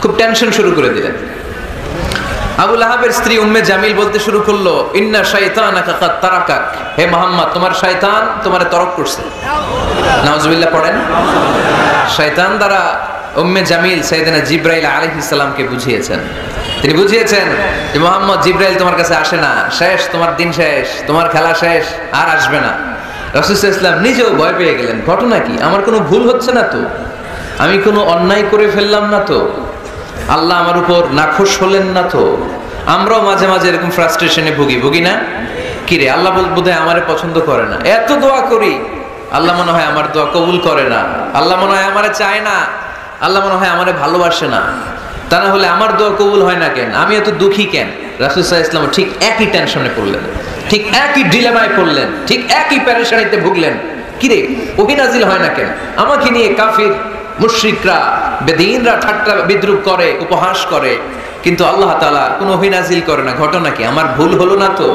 খুব টেনশন শুরু করে দিলেন। আবু লাহাবের স্ত্রী উম্মে জামিল বলতে শুরু করলো, ইন্না শাইতানাকা কাদ তারাকাক, হে মুহাম্মদ তোমার শয়তান তোমারে তরক করছে। নাউজুবিল্লাহ পড়েন। শয়তান দ্বারা উম্মে জামিল সাইয়েদনা জিবরাইল আলাইহিস সালামকে বুঝিয়েছেন। তিনি বুঝিয়েছেন যে মুহাম্মদ, জিবরাইল তোমার কাছে আসে না, শেষ, তোমার দিন শেষ, তোমার খেলা শেষ, আর আসবে না। রাসূল সাল্লাল্লাহু আলাইহি ওয়াসাল্লাম নিজেও ভয় পেয়ে গেলেন। ঘটনা কি? আমার কোনো ভুল হচ্ছে না তো? আমি কোনো অন্যায় করে ফেললাম না তো? আল্লাহ আমার উপর নাখোশ হলেন না তো? আমরাও মাঝে মাঝে এরকম ফ্রাস্ট্রেশনে ভুগি না? কিরে, আল্লাহ বোধহয় আমারে পছন্দ করে না, এত দোয়া করি, আল্লাহ মনে হয় আমার দোয়া কবুল করে না, আল্লাহ মনে হয় আমারে চায় না, আল্লাহ মনে হয় আমারে ভালোবাসে না। তা না হলে আমার দোয়া কবুল হয় না কেন? আমি এত দুঃখী কেন? রাসূল সাল্লাল্লাহু আলাইহি ওয়াসাল্লাম ঠিক একই টেনশনে পড়লেন, ঠিক একই ডিলেমায় পড়লেন, ঠিক একই পেরেশানিতে ভুগলেন। কিরে, ওহী নাজিল হয় না কেন? আমাকে নিয়ে কাফির মুশরিকরা, বেদীনরা ঠাট্টা বিদ্রুপ করে, উপহাস করে, কিন্তু আল্লাহ তাআলা কোনো ওহী নাজিল করে না। ঘটনা কি? আমার ভুল হলো না তো?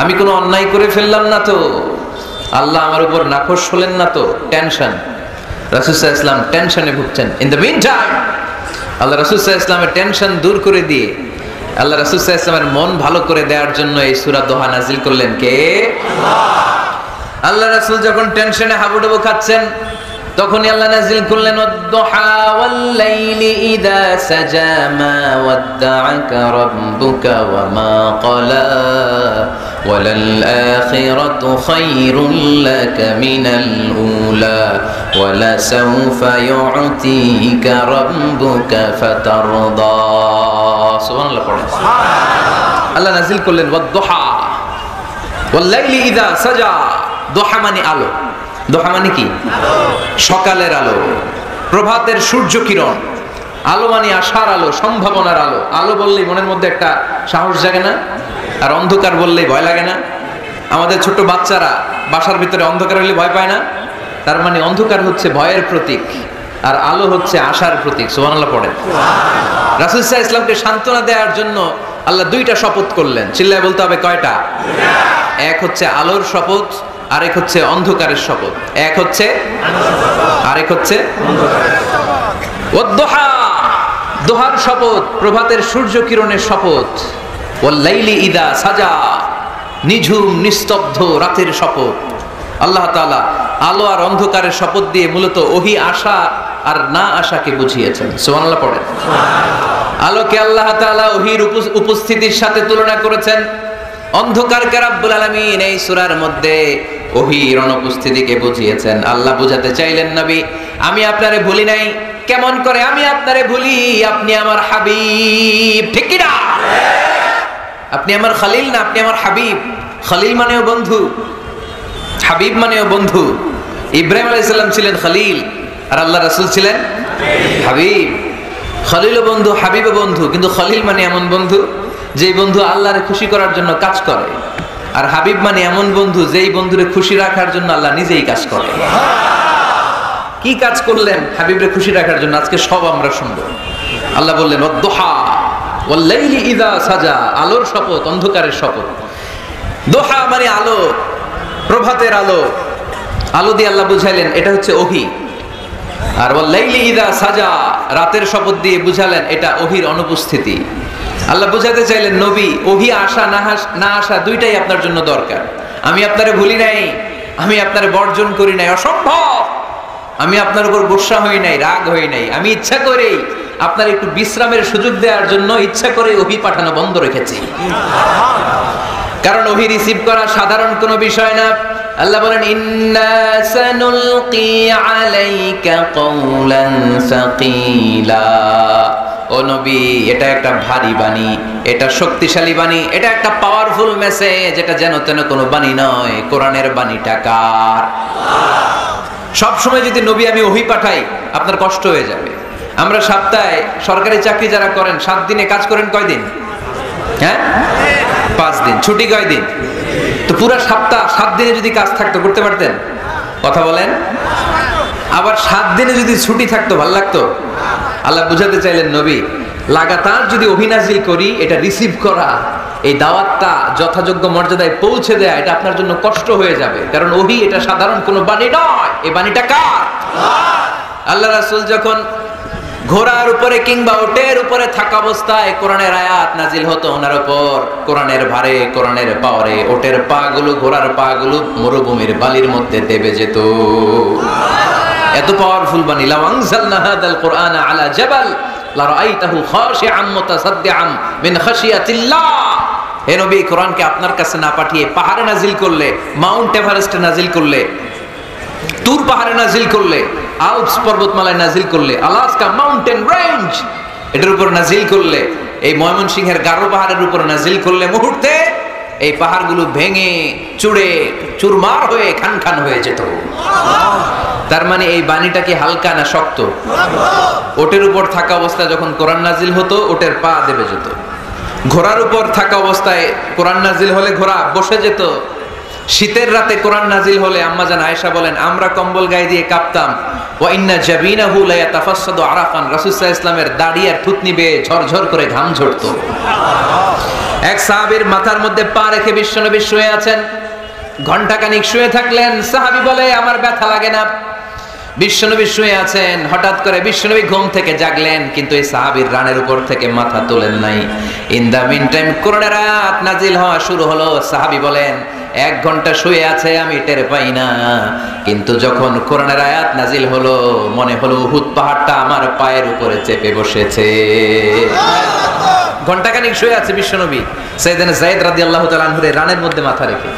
আমি কোনো অন্যায় করে ফেললাম না তো? আল্লাহ আমার উপর নাখোশ হলেন না তো? টেনশন। রাসূল সাল্লাল্লাহু আলাইহি ওয়াসাল্লাম টেনশনে ভুগছেন। ইন দ্য মিন টাইম আল্লাহ রাসূল সাল্লাল্লাহু আলাইহি ওয়াসাল্লামের টেনশন দূর করে দিয়ে আল্লাহ রাসূল সাল্লাল্লাহু আলাইহি ওয়াসাল্লামের মন ভালো করে দেওয়ার জন্য এই সূরা দোহা নাজিল করলেন। কে? আল্লাহ রাসূল যখন টেনশনে হাবুডুবু খাচ্ছেন, তখনই আল্লাহ নাজিল করলেন, ওয়াদ-দুহা ওয়াল-লাইলি ইযা সাজা মা ওয়াদ্দাআকা রাব্বুকা ওয়া মা ক্বালা ওয়ালাল-আখিরাতু খায়রুল লাকা মিনাল উলা ওয়ালাসাউফা ইউ'তিকা রাব্বুকা ফাতারদা। সুবহানাল্লাহ পড়েন। আল্লাহ নাজিল করলেন ওয়াদ-দুহা ওয়াল-লাইলি ইযা সাজা। দুহা মানে আলো। দোহা মানে কি? সকালের আলো, প্রভাতের সূর্য কিরণ। আলো মানে আশার আলো, সম্ভাবনার আলো। আলো বললেই মনের মধ্যে একটা সাহস জাগে না? আর অন্ধকার বললেই ভয় লাগে না? আমাদের ছোট বাচ্চারা বাসার ভিতরে অন্ধকার হলে ভয় পায় না? তার মানে অন্ধকার হচ্ছে ভয়ের প্রতীক, আর আলো হচ্ছে আশার প্রতীক। সুবহানাল্লাহ পড়েন। রাসূল সাল্লাল্লাহু আলাইহি ওয়াসাল্লামকে সান্ত্বনা দেওয়ার জন্য আল্লাহ দুইটা শপথ করলেন। চিল্লায় বলতে হবে, কয়টা? এক হচ্ছে আলোর শপথ, আরেক হচ্ছে অন্ধকারের শপথ। এক হচ্ছে, আরেক হচ্ছে ওয়াদ-দুহা, দোহার শপথ, প্রভাতের সূর্য কিরণের শপথ। ওয়াল-লাইলি ইযা সাজা, নিঝুম নিস্তব্ধ রাতের শপথ। আল্লাহ তাআলা আলো আর অন্ধকারের শপথ দিয়ে মূলত ওহী আশা আর না আশাকে বুঝিয়েছেন। সুবহানাল্লাহ পড়েন। আলোকে আল্লাহ তাআলা ওহীর উপস্থিতির সাথে তুলনা করেছেন। অন্ধকারকে রাব্বুল আলামিন এই সূরার মধ্যে ওহীর অনুপস্থিতিকে বুঝিয়েছেন। আল্লাহ বুঝাতে চাইলেন, নবী আমি আপনারে ভুলি নাই। কেমন করে আমি আপনারে ভুলি? আপনি আমার হাবিব, ঠিক কি না? আপনি আমার খলিল না, আপনি আমার হাবিব। খলিল মানেও বন্ধু, হাবিব মানেও বন্ধু। ইব্রাহিম আলাইহিস সালাম ছিলেন খলিল, আর আল্লাহ রাসূল ছিলেন হাবিব। খলিলও বন্ধু, হাবিবও বন্ধু, কিন্তু খলিল মানে এমন বন্ধু যেই বন্ধু আল্লাহরে খুশি করার জন্য কাজ করে, আর হাবিব মানে এমন বন্ধু যেই বন্ধুরে খুশি রাখার জন্য আল্লাহ নিজেই কাজ করে। কি কাজ করলেন হাবিবরে খুশি রাখার জন্য? আজকে সব আমরা শুনবো। আল্লাহ বললেন ওয়াদ-দুহা ওয়াল-লাইলি ইযা সাজা, আলোর শপথ, অন্ধকারের শপথ। দোহা মানে আলো, প্রভাতের আলো। আলো দিয়ে আল্লাহ বুঝাইলেন এটা হচ্ছে ওহী। আর ওয়াল-লাইলি ইযা সাজা, রাতের শপথ দিয়ে বুঝালেন এটা ওহীর অনুপস্থিতি। আল্লাহ বুঝাতে চাইলেন, নবী ওহী আসা না আসা দুইটাই আপনার জন্য দরকার। আমি আপনারে ভুলি নাই, আমি আপনারে বর্জন করি নাই, অসম্ভব। আমি আপনার উপর গোসা হই নাই, রাগ হই নাই। আমি ইচ্ছা করেই আপনার একটু বিশ্রামের সুযোগ দেওয়ার জন্য ইচ্ছা করে ওহী পাঠানো বন্ধ রেখেছি। কারণ ওহী রিসিভ করা সাধারণ কোনো বিষয় না। আল্লাহ বলেন, ইন্না সানুলকি আলাইকা কওলান সাকিলা। ও নবী, এটা একটা ভারী বাণী, এটা শক্তিশালী বাণী, এটা একটা পাওয়ারফুল মেসেজ। এটা যেন তেন কোনো বাণী নয়। কোরআনের বাণীটা কার? সব সময় যদি নবী আমি ওহী পাঠাই, আপনার কষ্ট হয়ে যাবে। আমরা সপ্তাহে সরকারি চাকরি যারা করেন 7 দিনে কাজ করেন কয়দিন? হ্যাঁ, 5 দিন। ছুটি কয়দিন? তো পুরা সপ্তাহ 7 দিনে যদি কাজ থাকতো করতে পারতেন? কথা বলেন। আবার 7 দিনে যদি ছুটি থাকতো ভালো লাগতো? আল্লাহ বুঝাতে চাইলেন, নবী লাগাতার যদি ওহী নাজিল করি, এটা রিসিভ করা, এই দাওয়াতটা যথাযোগ্য মর্যাদায় পৌঁছে দেয়া, এটা আপনার জন্য কষ্ট হয়ে যাবে। কারণ ওহী এটা সাধারণ কোনো বাণী নয়। এই বাণীটা কার? আল্লাহ রাসূল যখন ঘোড়ার উপরে কিংবা উটের উপরে থাকা অবস্থায় কোরআনের আয়াত নাজিল হতো ওনার উপর। কোরআনের ভারে, কোরআনের পাওয়ারে উটের পাগুলো, ঘোড়ার পাগুলো মরুভূমির বালির মধ্যে দেবে যেত। এত পাওয়ারফুল বাণী। লাউ আনজালনা হাদাল কুরআনা আলা জাবাল লারাআইতাহু খাশিআম মুতাসাদ্দিআম মিন খাশিয়াতিল্লাহ। হে নবী, কোরআনকে আপনার কাছে না পাঠিয়ে পাহাড়ে নাজিল করলে, মাউন্ট এভারেস্টে নাজিল করলে, তুর পাহাড়ে নাজিল করলে, আল্পস পর্বতমালায় নাজিল করলে, আলাস্কা মাউন্টেন রেঞ্জ এটার উপর নাজিল করলে, এই ময়মনসিংহের গারো পাহাড়ের উপর নাজিল করলে, মুহূর্তে এই পাহাড়গুলো ভেঙে চুড়ে চুরমার হয়ে খান খান হয়ে যেত। তার মানে এই বাণীটা কি হালকা না শক্ত? ওটের উপর থাকা অবস্থায় যখন কোরআন নাজিল হতো ওটের পা দেবে যেত। ঘোড়ার উপর থাকা অবস্থায় কোরআন নাজিল হলে ঘোড়া বসে যেত। শীতের রাতে কোরআন নাজিল হলে আম্মাজান আয়েশা বলেন আমরা কম্বল গায়ে দিয়ে কাঁপতাম। ওয়া ইন্না জাবিনাহু লা ইয়াতাফাসসাদু আরাকান, রাসূল সাল্লাল্লাহু আলাইহি ওয়াসাল্লামের দাড়ি আর থুতনি বেয়ে ঝরঝর করে ঘাম ঝরতো। এক সাহাবীর মাথার মধ্যে পা রেখে বিশ্বনবী শুয়ে আছেন, ঘন্টাখানিক শুয়ে থাকলেন। সাহাবী বলে আমার ব্যথা লাগে না। বিশ্বনবী শুয়ে আছেন, হঠাৎ করে বিশ্বনবী ঘুম থেকে জাগলেন, কিন্তু এই সাহাবীর রানের উপর থেকে মাথা তোলেন নাই। ইন দা মিন টাইম কোরআনের আয়াত নাজিল হওয়া শুরু হলো। সাহাবী বলেন 1 ঘন্টা শুয়ে আছে আমি টের পাই না, কিন্তু যখন কোরআনের আয়াত নাজিল হলো মনে হলো উহুদ পাহাড়টা আমার পায়ের উপরে চেপে বসেছে। ঘন্টাখানিক শুয়ে আছে বিশ্বনবী সাইয়েদনা যায়েদ রাদিয়াল্লাহু তাআলা আনহু রানের মধ্যে মাথা রেখে।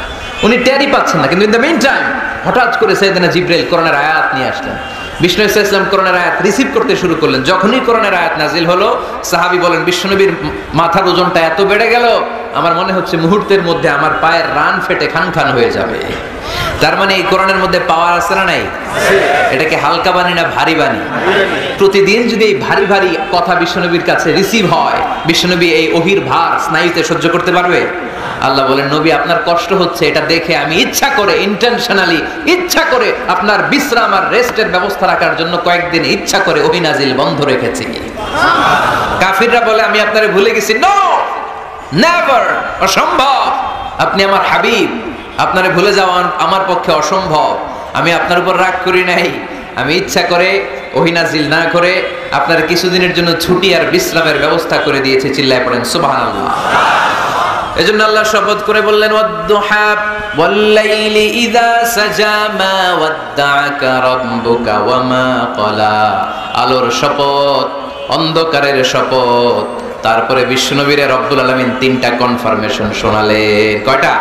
উনি টেরই পাচ্ছেন না, কিন্তু ইন দ্য মিন টাইম হঠাৎ করে সাইয়েদনা জিবরাইল কোরআনের আয়াত নিয়ে আসলেন। বিষ্ণু ইসলাম কোরআনের আয়াত রিসিভ করতে শুরু করলেন। যখনই কোরআনের আয়াত নাজিল হলো সাহাবী বলেন বিশ্বনবীর মাথার ওজনটা এত বেড়ে গেল আমার মনে হচ্ছে মুহূর্তের মধ্যে আমার পায়ের রান ফেটে খান খান হয়ে যাবে। তার মানে এই কোরআনের মধ্যে পাওয়ার আছে না নাই? এটাকে হালকা বাণী না ভারী বাণী? প্রতিদিন যদি এই ভারী ভারী কথা বিশ্বনবীর কাছে রিসিভ হয়, বিশ্বনবী এই ওহির ভার স্নায়ুতে সহ্য করতে পারবে? আল্লাহ বলেন নবী আপনার কষ্ট হচ্ছে এটা দেখে আমি ইচ্ছা করে ইন্টেনশনালি ইচ্ছা করে আপনার বিশ্রাম আর রেস্টের ব্যবস্থা রাখার জন্য কয়েকদিন ইচ্ছা করে ওহী নাজিল বন্ধ রেখেছি। কাফিররা বলে আমি আপনারে ভুলে গেছি। নো, নেভার, অসম্ভব। আপনি আমার হাবিব, আপনারে ভুলে যাওয়া আমার পক্ষে অসম্ভব। আমি আপনার উপর রাগ করি নাই, আমি ইচ্ছা করে ওহী নাজিল না করে আপনার কিছুদিনের জন্য ছুটি আর বিশ্রামের ব্যবস্থা করে দিয়েছি। চিল্লায় পড়েন সুবহানাল্লাহ। এজন্য আল্লাহ শপথ করে বললেন ওয়াদ-দুহা ওয়াল-লাইলি ইযা সাজা মা ওয়াদ্দাআকা রাব্বুকা ওয়া মা ক্বালা। আলোর শপথ, অন্ধকারের শপথ। তারপরে বিশ্বনবীরে রব্বুল আলামিন 3টা কনফার্মেশন শোনালেন। কয়টা?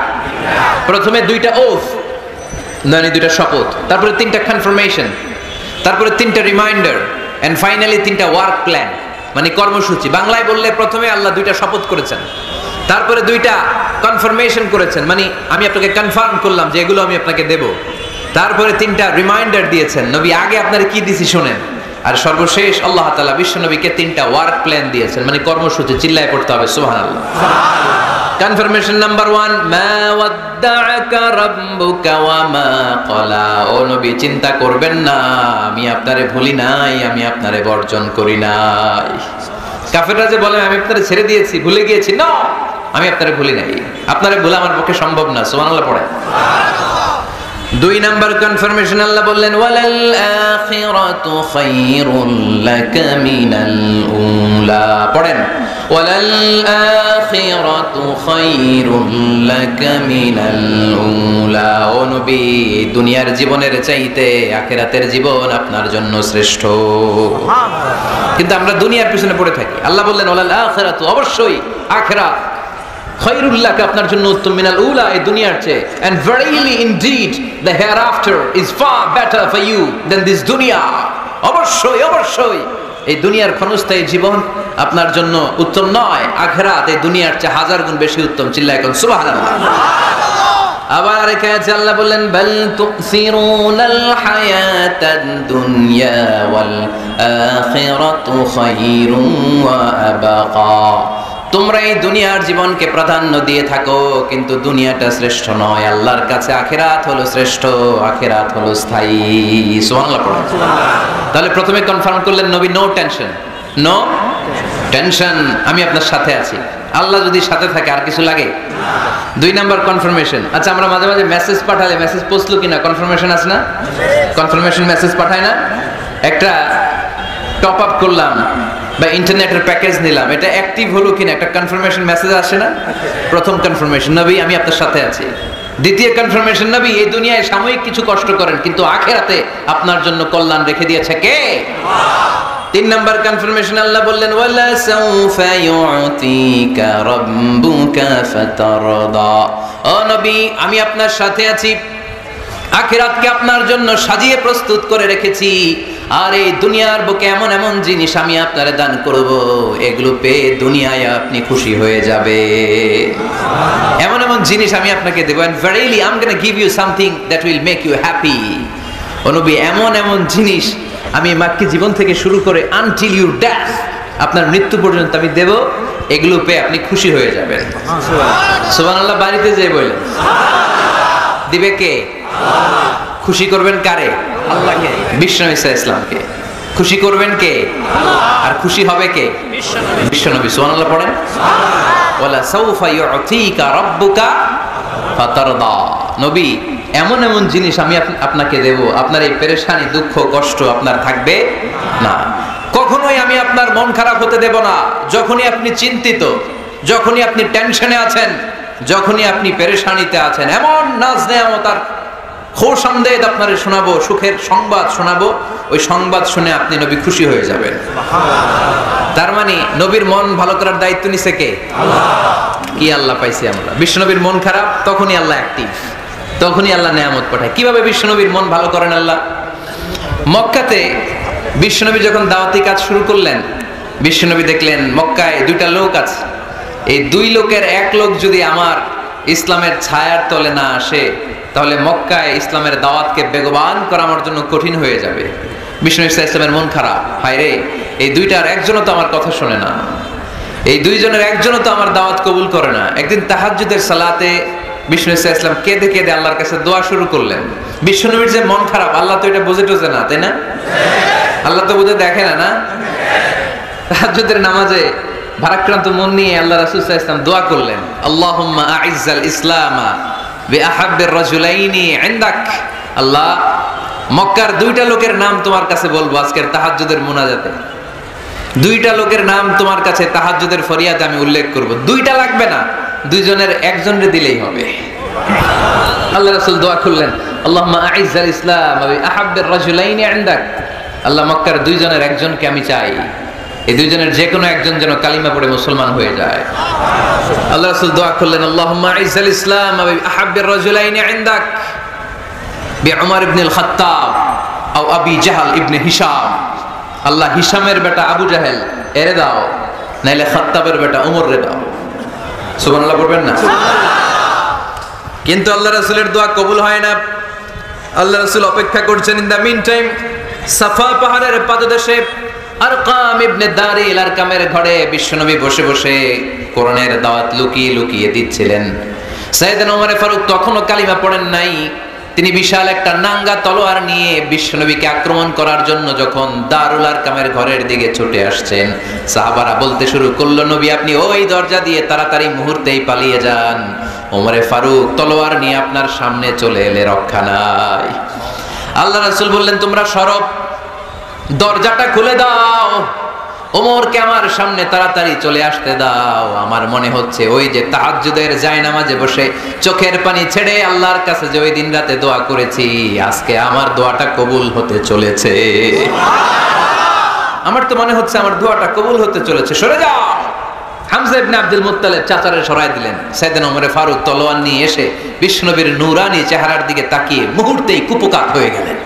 প্রথমে 2টা ওথ, মানে 2টা শপথ, তারপরে 3টা কনফার্মেশন, তারপরে 3টা রিমাইন্ডার, এন্ড ফাইনালি 3টা ওয়ার্ক প্ল্যান, মানে কর্মসূচি। বাংলায় বললে প্রথমে আল্লাহ 2টা শপথ করেছেন, তারপরে 2টা কনফার্মেশন করেছেন, মানে আমি আপনাকে কনফার্ম করলাম যে এগুলো আমি আপনাকে দেব। তারপরে 3টা রিমাইন্ডার দিয়েছেন, নবী আগে আপনারা কি দিছি শোনেন। আর সর্বশেষ আল্লাহ তাআলা বিশ্বনবীকে 3টা ওয়ার্ক প্ল্যান দিয়েছেন, মানে কর্মসূচি। চিল্লায় পড়তে হবে সুবহানাল্লাহ। কনফার্মেশন নাম্বার 1, মা ওয়াদ্দাআকা রাব্বুকা ওয়া মা ক্বালা। ও নবী চিন্তা করবেন না, আমি আপনারে ভুলি নাই, আমি আপনারে বর্জন করি নাই। কাফেররা যে বলে আমি আপনারে ছেড়ে দিয়েছি, ভুলে গিয়েছি, না, আমি আপনারে ভুলি নাই, আপনারে ভুলা আমার পক্ষে সম্ভব না। সুবহানাল্লাহ পড়েন। 2 নাম্বার কনফার্মেশন আল্লাহ বললেন ওয়ালাল আখিরাতু খায়রুল লাকা মিনাল উলা। পড়েন ওয়ালাল আখিরাতু খায়রুল লাকা মিনাল উলা। ও নবী দুনিয়ার জীবনের চাইতে আখিরাতের জীবন আপনার জন্য শ্রেষ্ঠ। কিন্তু আমরা দুনিয়ার পিছনে পড়ে থাকি। আল্লাহ বললেন ওয়ালাল আখিরাতু, অবশ্যই আখিরাত, খায়রুল লাকা আপনার জন্য উত্তম, মিনাল উলা এই দুনিয়ার চেয়ে, and verily indeed the hereafter is far better for you than this dunya। অবশ্যই অবশ্যই এই দুনিয়ার ক্ষণস্থায়ী জীবন আপনার জন্য উত্তম নয়, আখিরাত এই দুনিয়ার চেয়ে 1000 গুণ বেশি উত্তম। চিল্লায় এখন সুবহানাল্লাহ। আবার আরেক আয়াতে আল্লাহ বললেন বাল তুসিরুনাল হায়াতাদ দুনিয়া ওয়াল আখিরাতু খায়রুন ওয়া আবাকা। তোমরা এই দুনিয়ার জীবনকে প্রাধান্য দিয়ে থাকো, কিন্তু দুনিয়াটা শ্রেষ্ঠ নয়। আল্লাহর কাছে আখিরাত হলো শ্রেষ্ঠ, আখিরাত হলো স্থায়ী। সুবহানাল্লাহ পড়ুন। তাহলে প্রথমে কনফার্ম করলেন নবী নো টেনশন, নো টেনশন, আমি আপনার সাথে আছি। আল্লাহ যদি সাথে থাকে আর কিছু লাগে? 2 নাম্বার কনফার্মেশন। আচ্ছা আমরা মাঝে মাঝে মেসেজ পাঠালে মেসেজ পৌঁছলো কিনা কনফার্মেশন আছে না? কনফার্মেশন মেসেজ পাঠায় না? একটা টপ আপ করলাম বা ইন্টারনেটের প্যাকেজ নিলাম, এটা অ্যাক্টিভ হলো কিনা একটা কনফার্মেশন মেসেজ আসে না? প্রথম কনফার্মেশন, নবী আমি আপনার সাথে আছি। দ্বিতীয় কনফার্মেশন, নবী এই দুনিয়ায় সাময়িক কিছু কষ্ট করেন কিন্তু আখিরাতে আপনার জন্য কল্যাণ রেখে দিয়েছে কে? তিন নাম্বার কনফার্মেশন, আল্লাহ বললেন ওয়ালা সাউফা ইউতিকা রাব্বুকা ফাতারদা, ও নবী আমি আপনার সাথে আছি, আখিরাতকে আপনার জন্য সাজিয়ে প্রস্তুত করে রেখেছি, আর এই দুনিয়ার বুকে এমন এমন জিনিস আমি আপনারে দান করব, এগুলো পেয়ে দুনিয়ায় আপনি খুশি হয়ে যাবে। এমন এমন জিনিস আমি আপনাকে দেব, and verily I'm going to give you something that will make you happy। ও নবী এমন এমন জিনিস আমি মাক্কি জীবন থেকে শুরু করে until your death, আপনার মৃত্যু পর্যন্ত আমি দেব, এগুলো পেয়ে আপনি খুশি হয়ে যাবেন। সুবহানাল্লাহ। বাড়িতে যেয়ে বলেন দিবে কে? খুশি করবেন কারে? আল্লাহকে, বিশ্বনবী সাল্লাল্লাহু আলাইহি ওয়াসাল্লামকে। খুশি করবেন কে? আর খুশি হবে কে? বিশ্বনবী। সুবহানাল্লাহ পড়েন। ওয়ালা সাউফা ইউতিকা রাব্বুকা ফাতারদা, নবী এমন এমন জিনিস আমি আপনাকে দেব, আপনার এই পেরেশানি দুঃখ কষ্ট আপনার থাকবে না। কখনোই আমি আপনার মন খারাপ হতে দেব না। যখনই আপনি চিন্তিত, যখনই আপনি টেনশনে আছেন, যখনই আপনি পেরেশানিতে আছেন, এমন নাজ নেয়ামত আর খোশামদেদ আপনারে শোনাবো, সুখের সংবাদ শোনাবো, ওই সংবাদ শুনে আপনি নবী খুশি হয়ে যাবেন। তার মানে নবীর মন ভালো করার দায়িত্ব নিছে কে? আল্লাহ। কি আল্লাহ পাইছি আমরা? বিশ্বনবীর মন খারাপ, তখনই আল্লাহ অ্যাক্টিভ, তখনই আল্লাহ নেয়ামত পাঠায়। কিভাবে বিশ্বনবীর মন ভালো করেন আল্লাহ? মক্কাতে বিশ্বনবী যখন দাওয়াতি কাজ শুরু করলেন, বিশ্বনবী দেখলেন মক্কায় দুইটা লোক আছে, এই দুই লোকের এক লোক যদি আমার ইসলামের ছায়ার তলে না আসে, তাহলে মক্কায় ইসলামের দাওয়াতকে বেগবান করা আমার জন্য কঠিন হয়ে যাবে। বিশ্বনবী সাল্লাল্লাহু আলাইহি ওয়াসাল্লামের মন খারাপ, হায় রে এই দুইটার একজনও তো আমার কথা শোনে না, এই দুইজনের একজনও তো আমার দাওয়াত কবুল করে না। একদিন তাহাজ্জুদের সালাতে বিশ্বনবী সাল্লাল্লাহু আলাইহি ওয়াসাল্লাম কেঁদে কেঁদে আল্লাহর কাছে দোয়া শুরু করলেন। বিশ্বনবীর যে মন খারাপ, আল্লাহ তো এটা বুঝে টুঝে না, তাই না? আল্লাহ তো বুঝে দেখে না, না? তাহাজ্জুদের নামাজে ভারাক্রান্ত মন নিয়ে আল্লাহ রাসূল সাল্লাল্লাহু আলাইহি ওয়াসাল্লাম দোয়া করলেন, আল্লাহুম্মা আইজ্জাল ইসলামা বিআহাব্বির রাজুলাইনি ইনদাক। আল্লাহ মক্কার দুইটা লোকের নাম তোমার কাছে বলবো আজকের তাহাজ্জুদের মুনাজাতে, দুইটা লোকের নাম তোমার কাছে তাহাজ্জুদের ফরিয়াদে আমি উল্লেখ করব। দুইটা লাগবে না, দুইজনের একজনরে দিলেই হবে। আল্লাহ রাসূল দোয়া করলেন, আল্লাহুম্মা আইজ্জাল ইসলামা বিআহাব্বির রাজুলাইনি ইনদাক। আল্লাহ মক্কার দুইজনের একজনকে আমি চাই, এই দুইজনের যে কোনো একজন যেন কালিমা পড়ে মুসলমান হয়ে যায়। আল্লাহ রাসূল দোয়া করলেন, আল্লাহুম্মা আইজ্জাল ইসলামা বিআহাব্বির রাজুলাইনি ইনদাক বিউমর ইবনুল খাত্তাব আও আবি জাহল ইবনে হিশাম। আল্লাহ হিশামের বেটা আবু জাহেল এরে দাও, নাইলে খাত্তাবের বেটা ওমর রে দাও। সুবহানাল্লাহ পড়বেন না? কিন্তু আল্লাহ রাসূলের দোয়া কবুল হয় না। আল্লাহ রাসূল অপেক্ষা করছেন। ইন দা মিন টাইম সাফা পাহাড়ের পাদদেশে আরকাম ইবনে দারিল আরকামের ঘরে বিশ্বনবী বসে বসে কোরআনের দাওয়াত লুকিয়ে লুকিয়ে দিচ্ছিলেন। সাইয়েদনা ওমর ফারুক তখনও কালিমা পড়েন নাই। তিনি বিশাল একটা নাঙ্গা তলোয়ার নিয়ে বিশ্বনবীকে আক্রমণ করার জন্য যখন দারুল আরকামের ঘরের দিকে ছুটে আসছেন, সাহাবারা বলতে শুরু করলো, নবী আপনি ওই দরজা দিয়ে তাড়াতাড়ি মুহূর্তেই পালিয়ে যান, ওমরে ফারুক তলোয়ার নিয়ে আপনার সামনে চলে এলে রক্ষা নাই। আল্লাহ রাসূল বললেন, তোমরা সরব, দরজাটা খুলে দাও, ওমরকে আমার সামনে তাড়াতাড়ি চলে আসতে দাও। আমার মনে হচ্ছে ওই যে তাহাজ্জুদের জায়নামাজে বসে চোখের পানি ছেড়ে আল্লাহর কাছে যে ওই দিন রাতে দোয়া করেছি, আজকে আমার দোয়াটা কবুল হতে চলেছে। আমার তো মনে হচ্ছে আমার দোয়াটা কবুল হতে চলেছে, সরে যাও। হামজা ইবনে আব্দুল মুত্তালিব চাচারে সরাই দিলেন। সাইয়েদনা ওমর ফারুক তলোয়ার নিয়ে এসে বিশ্বনবীর নূরানী চেহারার দিকে তাকিয়ে মুহূর্তেই কুপকাত হয়ে গেলেন।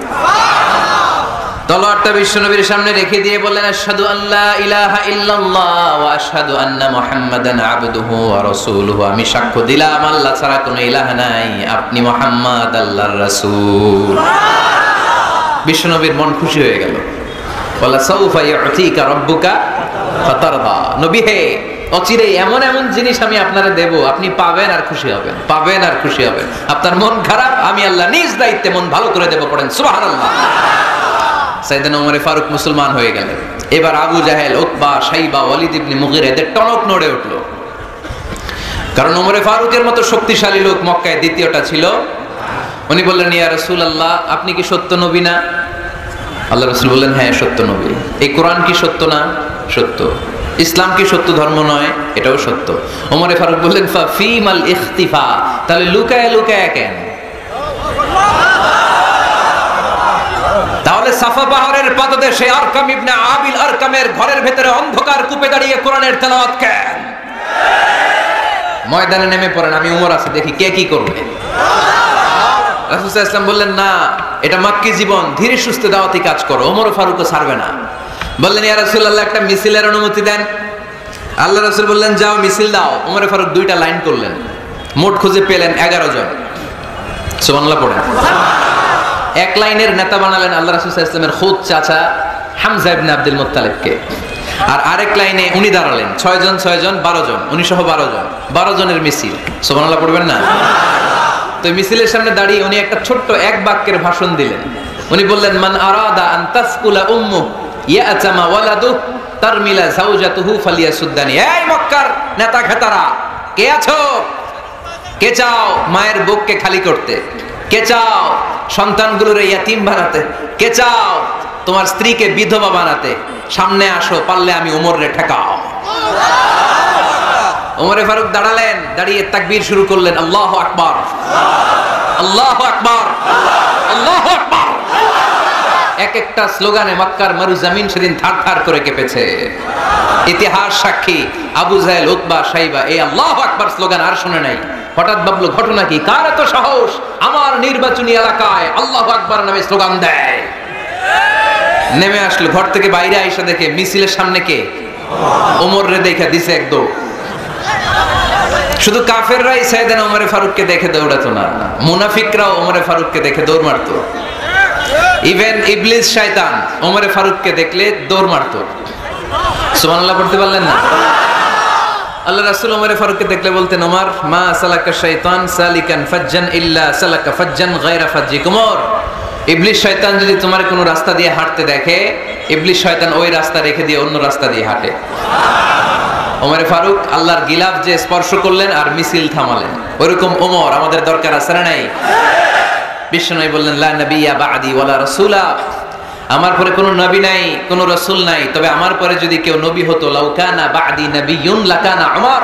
তলোয়ারটা বিশ্বনবীর সামনে রেখে দিয়ে বললেন, আশহাদু আল্লা ইলাহা ইল্লাল্লাহ ওয়া আশহাদু আন্না মুহাম্মাদান আবদুহু ওয়া রাসূলুহু। আমি সাক্ষ্য দিলাম আল্লাহ ছাড়া কোনো ইলাহ নাই, আপনি মুহাম্মদ আল্লাহর রাসূল। বিশ্বনবীর মন খুশি হয়ে গেল। ওয়ালা সাউফা ইউতিকা রাব্বুকা ফাতারদা। নবী হে, অচিরে এমন এমন জিনিস আমি আপনারে দেব, আপনি পাবেন আর খুশি হবেন, পাবেন আর খুশি হবেন। আপনার মন খারাপ, আমি আল্লাহ নিজ দায়িত্বে মন ভালো করে দেব। পড়েন সুবহানাল্লাহ। সাইয়েদনা ওমর ফারুক মুসলমান হয়ে গেলেন। এবার আবু জাহেল, উতবা, শাইবা, ওয়ালিদ ইবনে মুগিরা এদের টনক নড়ে উঠলো। কারণ ওমর ফারুকের মতো শক্তিশালী লোক মক্কায় দ্বিতীয়টা ছিল। উনি বললেন, ইয়া রাসূলুল্লাহ, আপনি কি সত্য নবী না? আল্লাহ রাসূল বললেন, হ্যাঁ সত্য নবী। এই কোরআন কি সত্য না? সত্য। ইসলাম কি সত্য ধর্ম নয়? এটাও সত্য। ওমরে ফারুক বললেন, ফাফিমাল ইখতিফা, তাহলে লুকায় লুকায় কেন? তাহলে সাফা পাহাড়ের পাদদেশে আরকাম ইবনে আবিল আরকামের ঘরের ভেতরে অন্ধকার কূপে দাঁড়িয়ে কোরআনের তেলাওয়াত কেন? ময়দানে নেমে পড়েন, আমি উমর আছে, দেখি কে কি করবে। রাসূল সাল্লাল্লাহু আলাইহি ওয়াসাল্লাম বললেন, না, এটা মাক্কি জীবন, ধীরে সুস্থে দাওয়াতি কাজ করো। ওমর ফারুকও ছাড়বে না। বললেন, ইয়া রাসূলুল্লাহ, একটা মিছিলের অনুমতি দেন। আল্লাহ রাসূল বললেন, যাও মিছিল দাও। ওমর ফারুক 2টা লাইন করলেন, মোট খুঁজে পেলেন 11 জন। সুবহানাল্লাহ পড়েন। এক লাইনের নেতা বানালেন আল্লাহ রাসূল সাল্লাল্লাহু আলাইহি ওয়াসাল্লামের খুদ চাচা হামজা ইবনে আব্দুল মুত্তালিবকে। আর আরেক লাইনে উনি দাঁড়ালেন, 6 জন 6 জন 12 জন, উনি সহ 12 জনের মিছিল। সুবহানাল্লাহ পড়বেন না? তো মিছিলের সামনে দাঁড়িয়ে উনি একটা ছোট্ট এক বাক্যের ভাষণ দিলেন। উনি বললেন, মান আরাদা আন তাসকুলা উম্মু ইয়াতামা ওয়ালাদু তারমিলা যাওজাতুহু ফালিয়াসুদ্দানি। এই মক্কার নেতা খেতারা, কে আছো? কে চাও মায়ের বুককে খালি করতে? কে চাও সন্তানগুলোর ইয়াতিম বানাতে? কে চাও তোমার স্ত্রীকে বিধবা বানাতে? সামনে আসো, পারলে আমি ওমরে ঠেকাও। ওমরে ফারুক দাঁড়ালেন, দাঁড়িয়ে তাকবীর শুরু করলেন, আল্লাহু আকবার, আল্লাহু আকবার, আল্লাহু আকবার। এক একটা স্লোগানে মক্কার মরুজমিন সেদিন থারথার করে কেঁপেছে। ইতিহাস সাক্ষী, আবু জাহেল, উতবা, শাইবা এই আল্লাহু আকবার স্লোগান আর শুনে নাই। হঠাৎ ভাবলো, ঘটনা কি? কার এত সাহস আমার নির্বাচনী এলাকায় আল্লাহু আকবার নামে স্লোগান দেয়? নেমে আসলো, ঘর থেকে বাইরে আইসা দেখে মিছিলের সামনে কে? ওমর রে দেখা দিছে এক দৌড়। শুধু কাফেররাই সাইয়েদনা ওমরে ফারুককে দেখে দৌড়াতো না, মুনাফিকরাও ওমরে ফারুককে দেখে দৌড় মারতো। ইভেন ইবলিস শয়তান ওমরে ফারুককে দেখলে দৌড় মারতো। সুবহানাল্লাহ পড়তে পারলেন না? আল্লাহ রাসূল ওমরে ফারুককে দেখলে বলতেন, ওমর মা সালাকা শাইতান সালিকান ফাজ্জান ইল্লা সালাকা ফাজ্জান গায়রা ফাজ্জিক। ওমর, ইবলিস শয়তান যদি তোমার কোনো রাস্তা দিয়ে হাঁটতে দেখে, ইবলিস শয়তান ওই রাস্তা রেখে দিয়ে অন্য রাস্তা দিয়ে হাঁটে। ওমরে ফারুক আল্লাহর গিলাফ যে স্পর্শ করলেন আর মিছিল থামালেন, ওইরকম ওমর আমাদের দরকার আছে না নাই? বিশ্বনবী বললেন, লা নাবিয়্যা বা'দি ওয়ালা রাসূলা, আমার পরে কোনো নবী নাই, কোনো রাসূল নাই, তবে আমার পরে যদি কেউ নবী হতো, লাউ কানা বা'দি নাবিয়্যুন লাকানা উমর,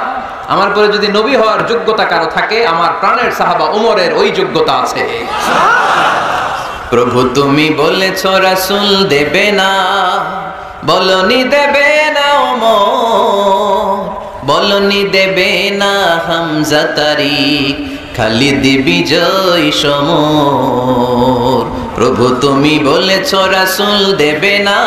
আমার পরে যদি নবী হওয়ার যোগ্যতা কারো থাকে, আমার প্রাণের সাহাবা ওমরের ওই যোগ্যতা আছে। প্রভু তুমি বলেছ রাসূল দেবে না, বলনি দেবে না ওমর, বলনি দেবে না হামজা তারিক, খালিদ বিজয় সমর। প্রভু তুমি বলেছ রাসূল দেবে না,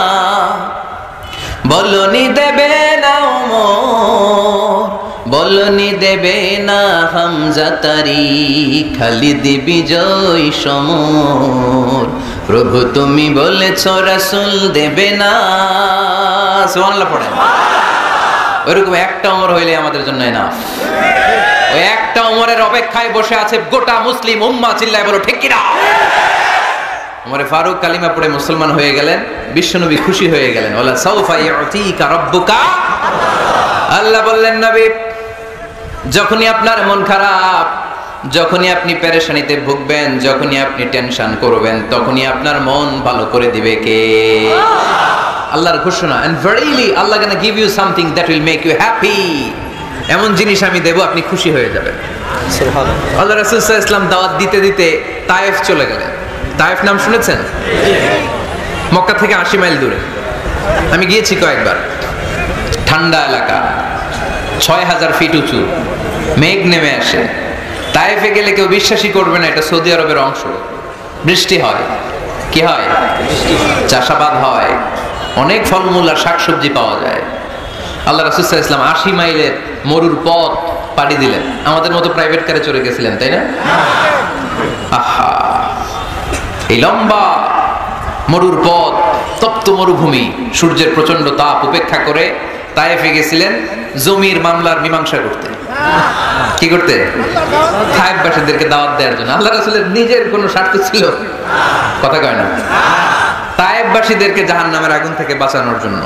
বলনি দেবে না ওমর, বলনি দেবে না হামজা তারিক, খালিদ বিজয় সমর। প্রভু তুমি বলেছ রাসূল দেবে না। সুবহানাল্লাহ পড়েন। ওইরকম একটা ওমর হইলে আমাদের জন্য এনাফ। ওই একটা ওমরের অপেক্ষায় বসে আছে গোটা মুসলিম উম্মাহ, চিল্লায় বলো ঠিক কিনা? ওমরে ফারুক কালিমা পড়ে মুসলমান হয়ে গেলেন, বিশ্বনবী খুশি হয়ে গেলেন। ওয়ালা সাউফা ইউতিকা রাব্বুকা, আল্লাহ বললেন, নবী যখনই আপনার মন খারাপ, যখনই আপনি পেরেশানিতে ভুগবেন, যখনই আপনি টেনশন করবেন, তখনই আপনার মন ভালো করে দিবে কে? আল্লাহর ঘোষণা, and verily Allah gonna give you something that will make you happy, এমন জিনিস আমি দেব, আপনি খুশি হয়ে যাবেন। সুবহানাল্লাহ। আল্লাহ রাসূল সাল্লাল্লাহু আলাইহি ওয়াসাল্লাম দাওয়াত দিতে দিতে তায়েফ চলে গেলেন। তায়েফ নাম শুনেছেন? মক্কা থেকে 80 মাইল দূরে। আমি গিয়েছি কয়েকবার। ঠান্ডা এলাকা, 6000 ফিট উঁচু, মেঘ নেমে আসে। তায়েফে গেলে কেউ বিশ্বাসই করবে না এটা সৌদি আরবের অংশ। বৃষ্টি হয়, কি হয়? চাষাবাদ হয়, অনেক ফলমূল আর শাকসবজি পাওয়া যায়। আল্লাহ রাসূল সাল্লাল্লাহু আলাইহি ওয়াসাল্লাম 80 মাইলের মরুর পথ পাড়ি দিলেন। আমাদের মতো প্রাইভেট কারে চড়ে গেছিলেন, তাই না? আহা, এই লম্বা মরুর পথ, তপ্ত মরুভূমি, সূর্যের প্রচন্ড তাপ উপেক্ষা করে তায়েফে গেছিলেন জমির মামলার মীমাংসা করতে। কি করতে? তায়েফবাসীদেরকে দাওয়াত দেওয়ার জন্য। আল্লাহ রাসূলের নিজের কোনো স্বার্থ ছিল? কথা কয় না। তায়েফবাসীদেরকে জাহান্নামের আগুন থেকে বাঁচানোর জন্য,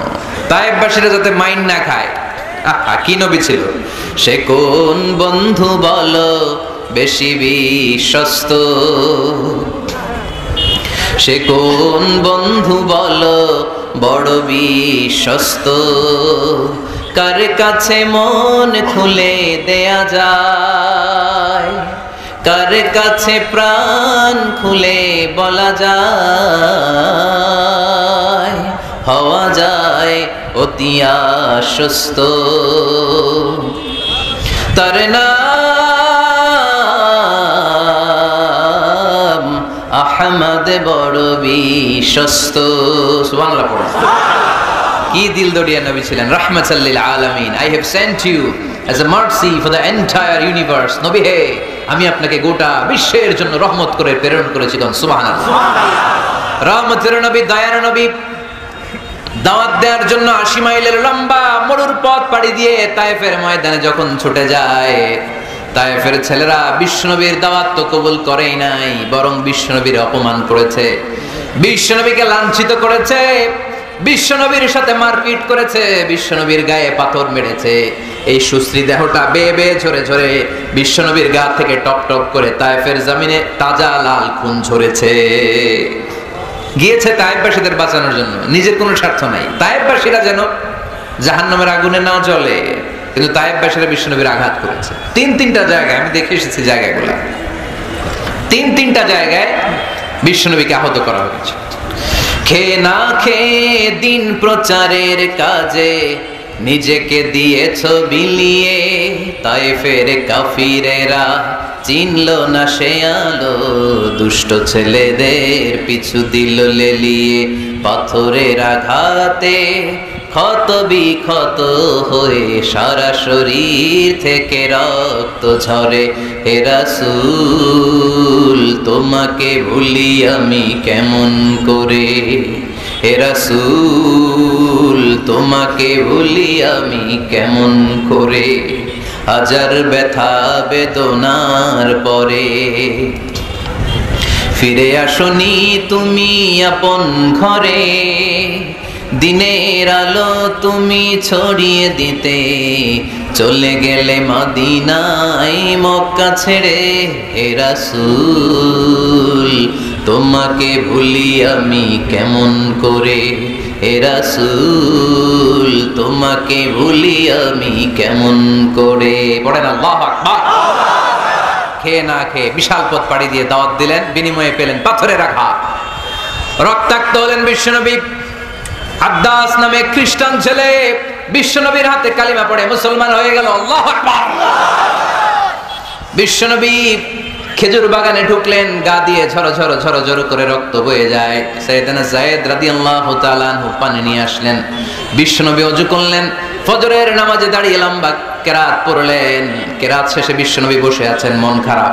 তায়েফবাসীরা যাতে মাইন না খায়। আহা, কি নবী ছিল সে! কোন বন্ধু বলো বেশি বিশ্বস্ত, সে কোন বন্ধু বলো বড় বিশ্বস্ত, কার কাছে মন খুলে দেয়া যায়, কার কাছে প্রাণ খুলে বলা যায়, হওয়া যায় অতি আশ্বস্ত। তার নাম আহমদ বড় বিশ্বস্ত। সুবহানাল্লাহ পড়ুন। কি দিলদরিয়া নবী ছিলেন, রাহমাতাল লিল আলামিন। I have sent you as a mercy for the entire universe. নবী হে, আমি আপনাকে গোটা বিশ্বের জন্য রহমত করে প্রেরণ করেছি। সুবহানাল্লাহ। রহমতের নবী, দয়ার নবী, দাওয়াত দেওয়ার জন্য 80 মাইলের লম্বা মরুর পথ পাড়ি দিয়ে তায়েফের ময়দানে যখন ছুটে যায়, তায়েফের ছেলেরা বিশ্বনবীর দাওয়াত তো কবুল করেই নাই, বরং বিশ্বনবীর অপমান করেছে, বিশ্বনবীকে লাঞ্ছিত করেছে, বিশ্বনবীর সাথে মারপিট করেছে, বিশ্বনবীর গায়ে পাথর মেরেছে। এই সুশ্রী দেহটা বেয়ে বেয়ে ঝরে ঝরে বিশ্বনবীর গা থেকে টপ টপ করে তায়েফের জমিনে তাজা লাল খুন ঝরেছে। গিয়েছে তায়েফবাসীদের বাঁচানোর জন্য, নিজের কোনো স্বার্থ নাই। তায়েফবাসীরা যেন জাহান্নামের আগুনে না জ্বলে, কিন্তু তায়েফবাসীরা বিশ্বনবীর আঘাত করেছে। তিনটা জায়গায় আমি দেখে এসেছি, জায়গাগুলো তিনটা জায়গায় বিশ্বনবীকে আহত করা হয়েছে। খেয়ে না খেয়ে দিন প্রচারের কাজে নিজেকে দিয়েছ বিলিয়ে, তায়েফের কাফিরেরা চিনল না সে আলো, দুষ্ট ছেলেদের পিছু দিল লেলিয়ে, পাথরের আঘাতে ক্ষত বিক্ষত হয়ে সারা শরীর থেকে রক্ত ঝরে। হে রাসূল তোমাকে ভুলি আমি কেমন করে, হে রাসূল তোমাকে ভুলি আমি কেমন করে, হাজার ব্যথা বেদনার পরে ফিরে আসনি তুমি আপন ঘরে, দিনের আলো তুমি ছড়িয়ে দিতে, চলে গেলে মদিনায় মক্কা ছেড়ে। হে রাসূল তোমাকে ভুলি আমি কেমন করে, হে রাসূল তোমাকে ভুলি আমি কেমন করে। পড়েন আল্লাহু আকবার। খেয়ে না খেয়ে বিশাল পথ পাড়ি দিয়ে দাওয়াত দিলেন, বিনিময়ে পেলেন পাথরের আঘাত, রক্তাক্ত হলেন বিশ্বনবী। আব্বাস নামে খ্রিস্টান ছেলে বিশ্বনবীর হাতে কালিমা পড়ে মুসলমান হয়ে গেল। আল্লাহু আকবার। বিশ্বনবী খেজুর বাগানে ঢুকলেন, গা দিয়ে ঝরো ঝরো ঝরো ঝরো করে রক্ত বয়ে যায়। সাইয়েদনা যায়েদ রাদিয়াল্লাহু তাআলা আনহু পানি নিয়ে আসলেন। বিশ্বনবী ওযু করলেন, ফজরের নামাজে দাঁড়িয়ে লম্বা কেরাত পড়লেন। কেরাত শেষে বিশ্বনবী বসে আছেন, মন খারাপ।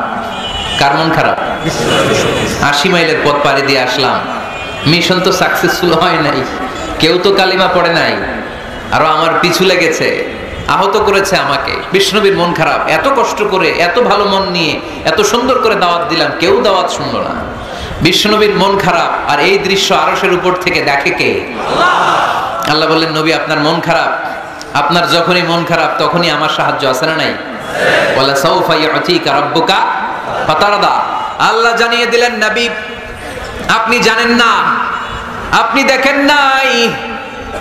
কার মন খারাপ? 80 মাইলের পথ পাড়ি দিয়ে আসলাম, মিশন তো সাকসেসফুল হয় নাই, কেউ তো কালিমা পড়ে নাই, আরো আমার পিছু লেগেছে, আহত করেছে আমাকে। বিশ্বনবীর মন খারাপ। এত কষ্ট করে, এত ভালো মন নিয়ে, এত সুন্দর করে দাওয়াত দিলাম, কেউ দাওয়াত শুনলো না। বিশ্বনবীর মন খারাপ, আর এই দৃশ্য আরশের উপর থেকে দেখে কে? আল্লাহ বললেন, নবী আপনার মন খারাপ, আপনার যখনই মন খারাপ তখনই আমার সাহায্য আছে না নাই? ওয়ালা সাউফা ইউতিকা রাব্বুকা ফাতারদা। আল্লাহ জানিয়ে দিলেন, নবী আপনি জানেন না, আপনি দেখেন নাই,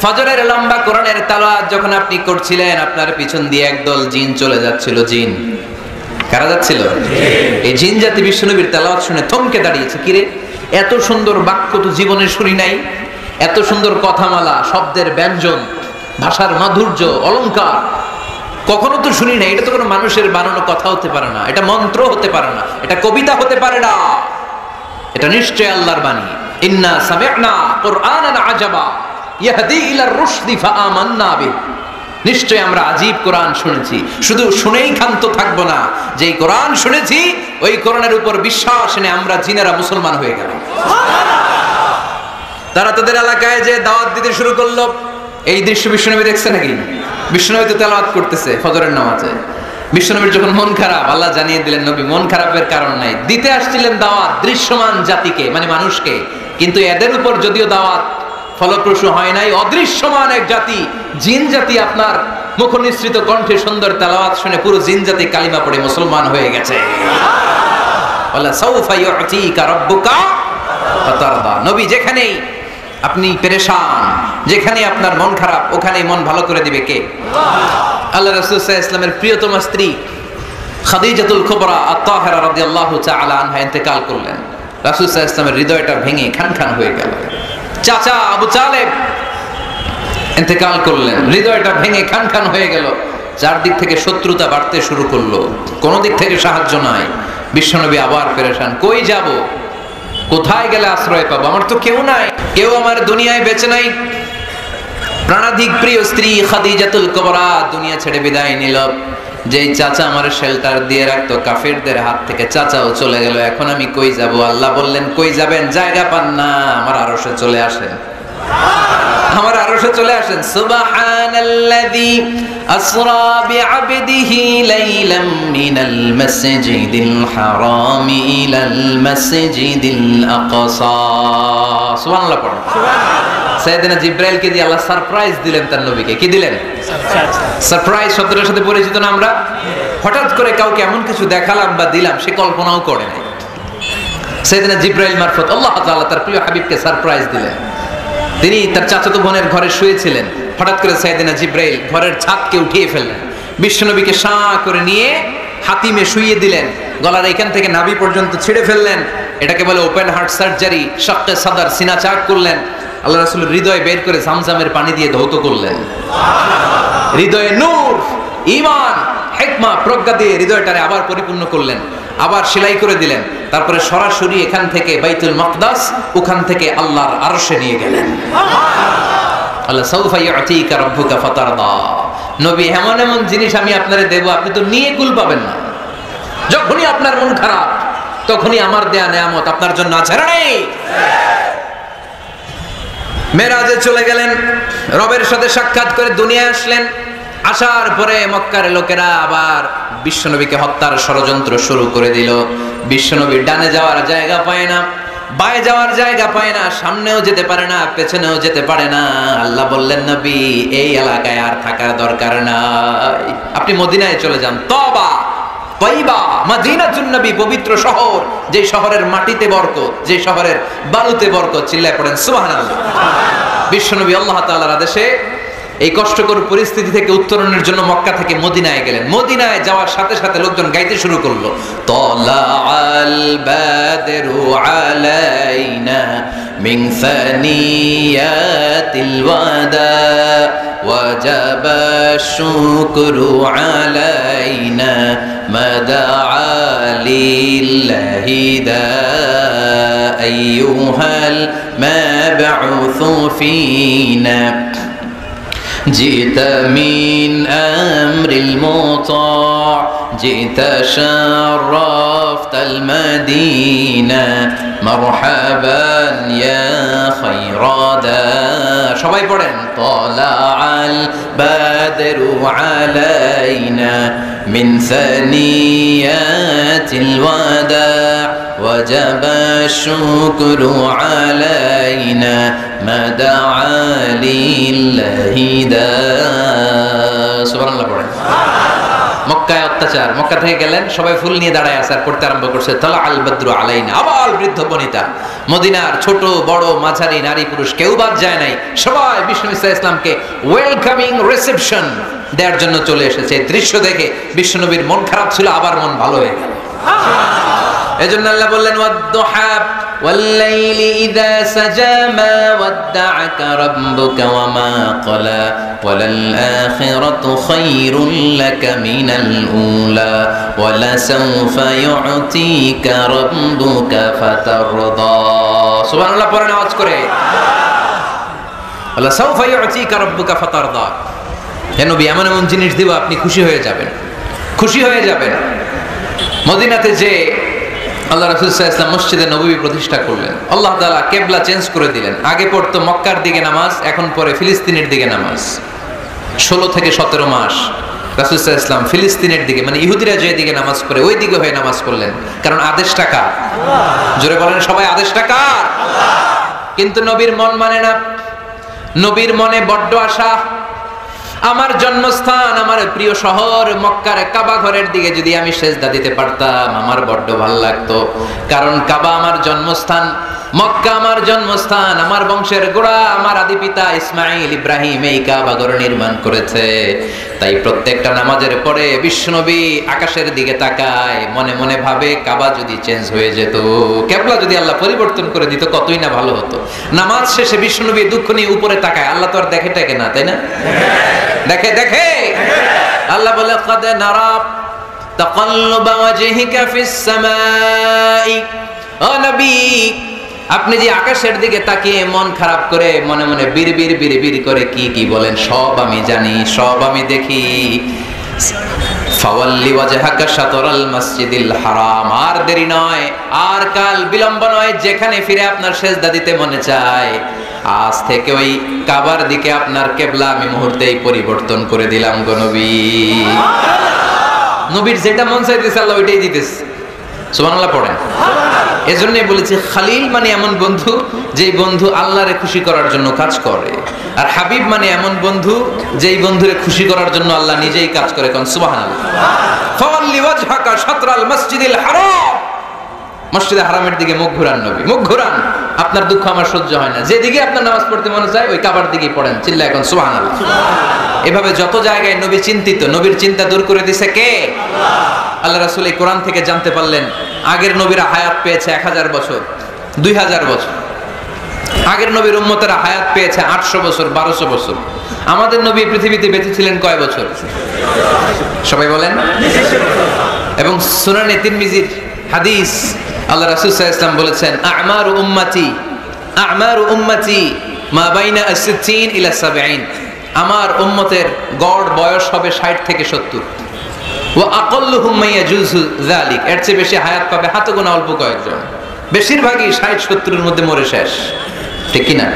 ফজরের লম্বা কোরআনের তেলাওয়াত যখন আপনি করছিলেন, আপনার পিছন দিয়ে একদল জিন চলে যাচ্ছিল। জিন কারা যাচ্ছিল? এই জিন জাতি বিশ্বনবীর তেলাওয়াত শুনে থমকে দাঁড়িয়েছে। কিরে, এত সুন্দর বাক্য তো জীবনে শুনি নাই, এত সুন্দর কথামালা, শব্দের ব্যঞ্জন, ভাষার মাধুর্য, অলংকার কখনো তো শুনি নাই। এটা তো কোনো মানুষের বানানো কথা হতে পারে না, এটা মন্ত্র হতে পারে না, এটা কবিতা হতে পারে না, এটা নিশ্চয় আল্লাহর বাণী। ইন্না সামি'না কুরআনান আজাবা ইয়াহদি ইলার রুশদি ফাআমান্না বিহি। নিশ্চয় আমরা আজীব কোরআন শুনেছি, শুধু শুনেই ক্ষান্ত থাকবো না, যেই কোরআন শুনেছি ওই কোরআনের উপর বিশ্বাস এনে আমরা জিনেরা মুসলমান হয়ে গেলাম। তারা তাদের এলাকায় যে দাওয়াত দিতে শুরু করলো। এই দৃশ্য বিশ্বনবী দেখছে নাকি? বিশ্বনবী তো তেলাওয়াত করতেছে ফজরের নামাজে। বিশ্বনবীর যখন মন খারাপ, আল্লাহ জানিয়ে দিলেন, নবী মন খারাপের কারণ নাই, দিতে আসছিলেন দাওয়াত দৃশ্যমান জাতিকে, মানে মানুষকে, কিন্তু এদের উপর যদিও দাওয়াত ফলপ্রসূ হয় নাই, অদৃশ্যমান এক জাতি, জিন জাতি আপনার মুখ নিঃসৃত কণ্ঠে সুন্দর তেলাওয়াত শুনে পুরো জিন জাতি কালিমা পড়ে মুসলমান হয়ে গেছে। ওয়ালা সাউফা ইউতিকা রাব্বুকা ফাতারদা। নবী যেখানেই আপনি পেরেশান, যেখানে আপনার মন খারাপ, ওখানেই মন ভালো করে দিবে কে? আল্লাহ রাসূল সাল্লাল্লাহু আলাইহি ওয়াসাল্লামের প্রিয়তমা স্ত্রী খাদিজাতুল কুবরা আত-তাহিরা রাদিয়াল্লাহু তাআলা আনহা ইন্তেকাল করলেন। রাসূল সাল্লাল্লাহু আলাইহি ওয়াসাল্লামের হৃদয়টা ভেঙে খান খান হয়ে গেল। চাচা আবু তালেব ইন্তেকাল করলেন, হৃদয়টা ভেঙে খান খান হয়ে গেল। চারদিক থেকে শত্রুতা বাড়তে শুরু করলো, কোন দিক থেকে সাহায্য নাই। বিশ্বনবী আবার পেরেশান, কই যাব, কোথায় গেলে আশ্রয় পাবো? আমার তো কেউ নাই, কেউ আমার দুনিয়ায় বেঁচে নাই। প্রাণাধিক প্রিয় স্ত্রী খাদিজাতুল কুবরা দুনিয়া ছেড়ে বিদায় নিল। যেই চাচা আমার শেল্টার দিয়ে রাখতো কাফেরদের হাত থেকে, চাচাও চলে গেল। এখন আমি কই যাব? আল্লাহ বললেন, কই যাবেন? জায়গা পান না, আমার আরশে চলে আসেন, আমার আরশে চলে আসেন। সুবহানাল্লাযী আসরা বিআবদিহি লাইলাম মিনাল মাসজিদিল হারামি ইলাল মাসজিদিল আকসা। সুবহানাল্লাহ পড়ুন। সাইয়েদনা জিবরাইলকে দিয়ে আল্লাহ সারপ্রাইজ দিলেন তার নবীকে। কি দিলেন? সারপ্রাইজ শব্দটার সাথে পরিচিত না আমরা? হঠাৎ করে কাউকে এমন কিছু দেখালাম বা দিলাম সে কল্পনাও করে নাই। সাইয়েদনা জিবরাইল মারফত আল্লাহ তাআলা তার প্রিয় হাবিবকে সারপ্রাইজ দিলেন। তিনি তার চাচাতো বোনের ঘরে শুয়েছিলেন, হঠাৎ করে সাইয়েদনা জিবরাইল ঘরের ছাদকে উঠিয়ে ফেললেন, বিশ্বনবীকে শাঁ করে নিয়ে হাতিমে শুইয়ে দিলেন, গলার এখান থেকে নাভি পর্যন্ত ছিঁড়ে ফেললেন। এটাকে বলে ওপেন হার্ট সার্জারি। শাক্কে সাদার, সিনা চাক করলেন। আল্লাহ রাসূলের হৃদয় বের করে জামজামের পানি দিয়ে ধৌত করলেন। হৃদয়ে নূর, ঈমান, হিকমা, প্রজ্ঞা দিয়ে হৃদয়টারে আবার পরিপূর্ণ করলেন, আবার সেলাই করে দিলেন। তারপরে সরাসরি এখান থেকে বাইতুল মাকদাস, ওখান থেকে আল্লাহর আরশে নিয়ে গেলেন। আল্লাহ সাউফা ইউতিকা রাব্বুকা ফাতারদা। নবী, এমন এমন জিনিস আমি আপনারে দেব, আপনি তো নিয়ে কুল পাবেন না। যখনই আপনার মন খারাপ, তখনই আমার দেয়া নেয়ামত আপনার জন্য আছে না নেই? মেরাজে চলে গেলেন, রবের সাথে সাক্ষাৎ করে দুনিয়ায় আসলেন। আসার পরে মক্কার লোকেরা আবার বিশ্বনবীকে হত্যার ষড়যন্ত্র শুরু করে দিল। বিশ্বনবী ডানে যাওয়ার জায়গা পায় না, বায়ে যাওয়ার জায়গা পায় না, সামনেও যেতে পারে না, পেছনেও যেতে পারে না। আল্লাহ বললেন, নবী এই এলাকায় আর থাকার দরকার নাই, আপনি মদিনায় চলে যান। তওবা, তাইবা, মদিনাতুন নবী, পবিত্র শহর, যে শহরের মাটিতে বরকত, যে শহরের বালুতে বরকত। চিল্লায় পড়েন সুবহানাল্লাহ। বিশ্বনবী আল্লাহ তাআলার আদেশে এই কষ্টকর পরিস্থিতি থেকে উত্তরণের জন্য মক্কা থেকে মদিনায় গেলেন। মদিনায় যাওয়ার সাথে সাথে লোকজন গাইতে শুরু করলো, তালাআল বাদরু আলাইনা মিন সানিয়াতিল ওয়াদা ওয়াজাবা শুকরু আলাইনা মাদাআ লিল্লাহি দা আইয়ুহাল মাবউসু ফিনা جئت من أمر المطاع جئت شرفت المدينة مرحبا يا خير دا সবাই পড়েন طلع البدر علينا من ثنيات الوداع وجب الشكر علينا ما دعا لله دا সুবহানাল্লাহ পড়েন। মক্কায় অত্যাচার, মক্কা থেকে গেলেন, সবাই ফুল নিয়ে দাঁড়ায় আছে, আর পড়তে আরম্ভ করছে তালা আল বদরু আলাইনা। আবার বৃদ্ধ বনিতা, মদিনার ছোট বড় মাঝারি নারী পুরুষ কেউ বাদ যায় নাই, সবাই বিষ্ণু ইসা ইসলামকে ওয়েলকামিং রিসেপশন দেওয়ার জন্য চলে এসেছে। দৃশ্য দেখে বিশ্বনবীর মন খারাপ ছিল, আবার মন ভালো হয়ে গেল। এজন্য আল্লাহ বললেন, ওয়াদ-দুহা ওয়াল-লাইলি ইযা সাজা মা ওয়াদ্দা'আকা রাব্বুকা ওয়া মা ক্বালা ওয়ালাল-আখিরাতু খায়রুল লাকা মিনাল উলা ওয়ালাসাউফা ইউ'তিকা রাব্বুকা ফাতারদা। সুবহানাল্লাহ পড়েন আওয়াজ করে, ওয়ালাসাউফা ইউ'তিকা রাব্বুকা ফাতারদা। হে নবী, এমন এমন জিনিস দিব আপনি খুশি হয়ে যাবেন, খুশি হয়ে যাবেন। মদিনাতে যে আল্লাহ রাসূল সাল্লাল্লাহু আলাইহি ওয়াসাল্লাম মসজিদে নববী প্রতিষ্ঠা করলেন, আল্লাহ তাআলা কিবলা চেঞ্জ করে দিলেন। আগে পড়তো মক্কার দিকে নামাজ, এখন পড়ে ফিলিস্তিনের দিকে নামাজ। 16 থেকে 17 মাস রাসূল সাল্লাল্লাহু আলাইহি ওয়াসাল্লাম ফিলিস্তিনের দিকে, মানে ইহুদিরা যে দিকে নামাজ পড়ে ওই দিকে হয়ে নামাজ পড়লেন। কারণ আদেশটা কার? জোরে বলেন সবাই, আদেশটা কার? কিন্তু নবীর মন মানে না। নবীর মনে বড্ড আশা, আমার জন্মস্থান, আমার প্রিয় শহর মক্কার কাবা ঘরের দিকে যদি আমি সেজদা দিতে পারতাম আমার বড্ড ভালো লাগতো। কারণ কাবা আমার জন্মস্থান, মক্কা আমার জন্মস্থান, আমার বংশের গোড়া, আমার আদি পিতা ইসমাইল ইব্রাহিম এই কাবা ঘর নির্মাণ করেছে। তাই প্রত্যেকটা নামাজের পরে বিশ্বনবী আকাশের দিকে তাকায়, মনে মনে ভাবে কাবা যদি চেঞ্জ হয়ে যেত, কিবলা যদি আল্লাহ পরিবর্তন করে দিত কতই না ভালো হতো। নামাজ শেষে বিশ্বনবী দুঃখ নিয়ে উপরে তাকায়, আল্লাহ তো আর দেখে টেকে না, তাই না? দেখে দেখে। আল্লাহ বলে কাদ নারা তাকাল্লুবা ওয়াজহিকা ফিস সামাই, ও নবী আপনি যে আকাশের দিকে তাকিয়ে মন খারাপ করে মনে মনে বিড়বিড় বিড়বিড় করে কি কি বলেন সব আমি জানি, সব আমি দেখি। ফাওয়াল্লি ওয়াজহাকা শাতরাল মাসজিদিল হারাম, আর দেরি নয়, আর কাল বিলম্ব নয়, যেখানে ফিরে আপনার সেজদা দিতে মনে চায় আজ থেকে ওই কাবার দিকে আপনার কিবলা আমি মুহূর্তেই পরিবর্তন করে দিলাম গো নবী। নবীর যেটা মন চাইতেছে আল্লাহ ওইটাই দিতেছে। সুবহানাল্লাহ পড়েন। এজন্যই বলেছি খালিল মানে এমন বন্ধু যেই বন্ধু আল্লাহরে খুশি করার জন্য কাজ করে, আর হাবিব মানে এমন বন্ধু যেই বন্ধুরে খুশি করার জন্য আল্লাহ নিজেই কাজ করে। কোন সুবহানাল্লাহ। ফাওয়াল্লি ওয়াজহাকা শাতরাল মাসজিদিল হারাম, মসজিদে হারামের দিকে মুখ ঘুরান নবী, মুখ ঘুরান। আপনার দুঃখ আমার সহ্য হয় না, যেদিকে আপনার নামাজ পড়তে মনে চায় ওই কাবার দিকেই পড়েন, চিল্লায় এখন সুবহানাল্লাহ। এভাবে যত জায়গায় নবী চিন্তিত, নবীর চিন্তা দূর করে দিছে কে? আল্লাহ রাসূল এই কোরআন থেকে জানতে পারলেন আগের নবীরা হায়াত পেয়েছে 1000 বছর, 2000 বছর। আগের নবীর উম্মতেরা হায়াত পেয়েছে 800 বছর, 1200 বছর। আমাদের নবী পৃথিবীতে বেঁচে ছিলেন কয় বছর? সবাই বলেন। এবং সুনানে তিরমিজির হাদিস, আল্লাহ রাসূল সাল্লাল্লাহু আলাইহি ওয়াসাল্লাম বলেছেন আমারু উম্মতি মা বাইনা 60 ইলা 70, আমার উম্মতের গড় বয়স হবে 60 থেকে 70। ওয়া আকাল্লুহুম মা ইয়াজুজু যালিক, এর চেয়ে বেশি হায়াত পাবে হাতে গোনা অল্প কয়েকজন। বেশিরভাগই 60-70 এর মধ্যে মরে শেষ, ঠিক কি না?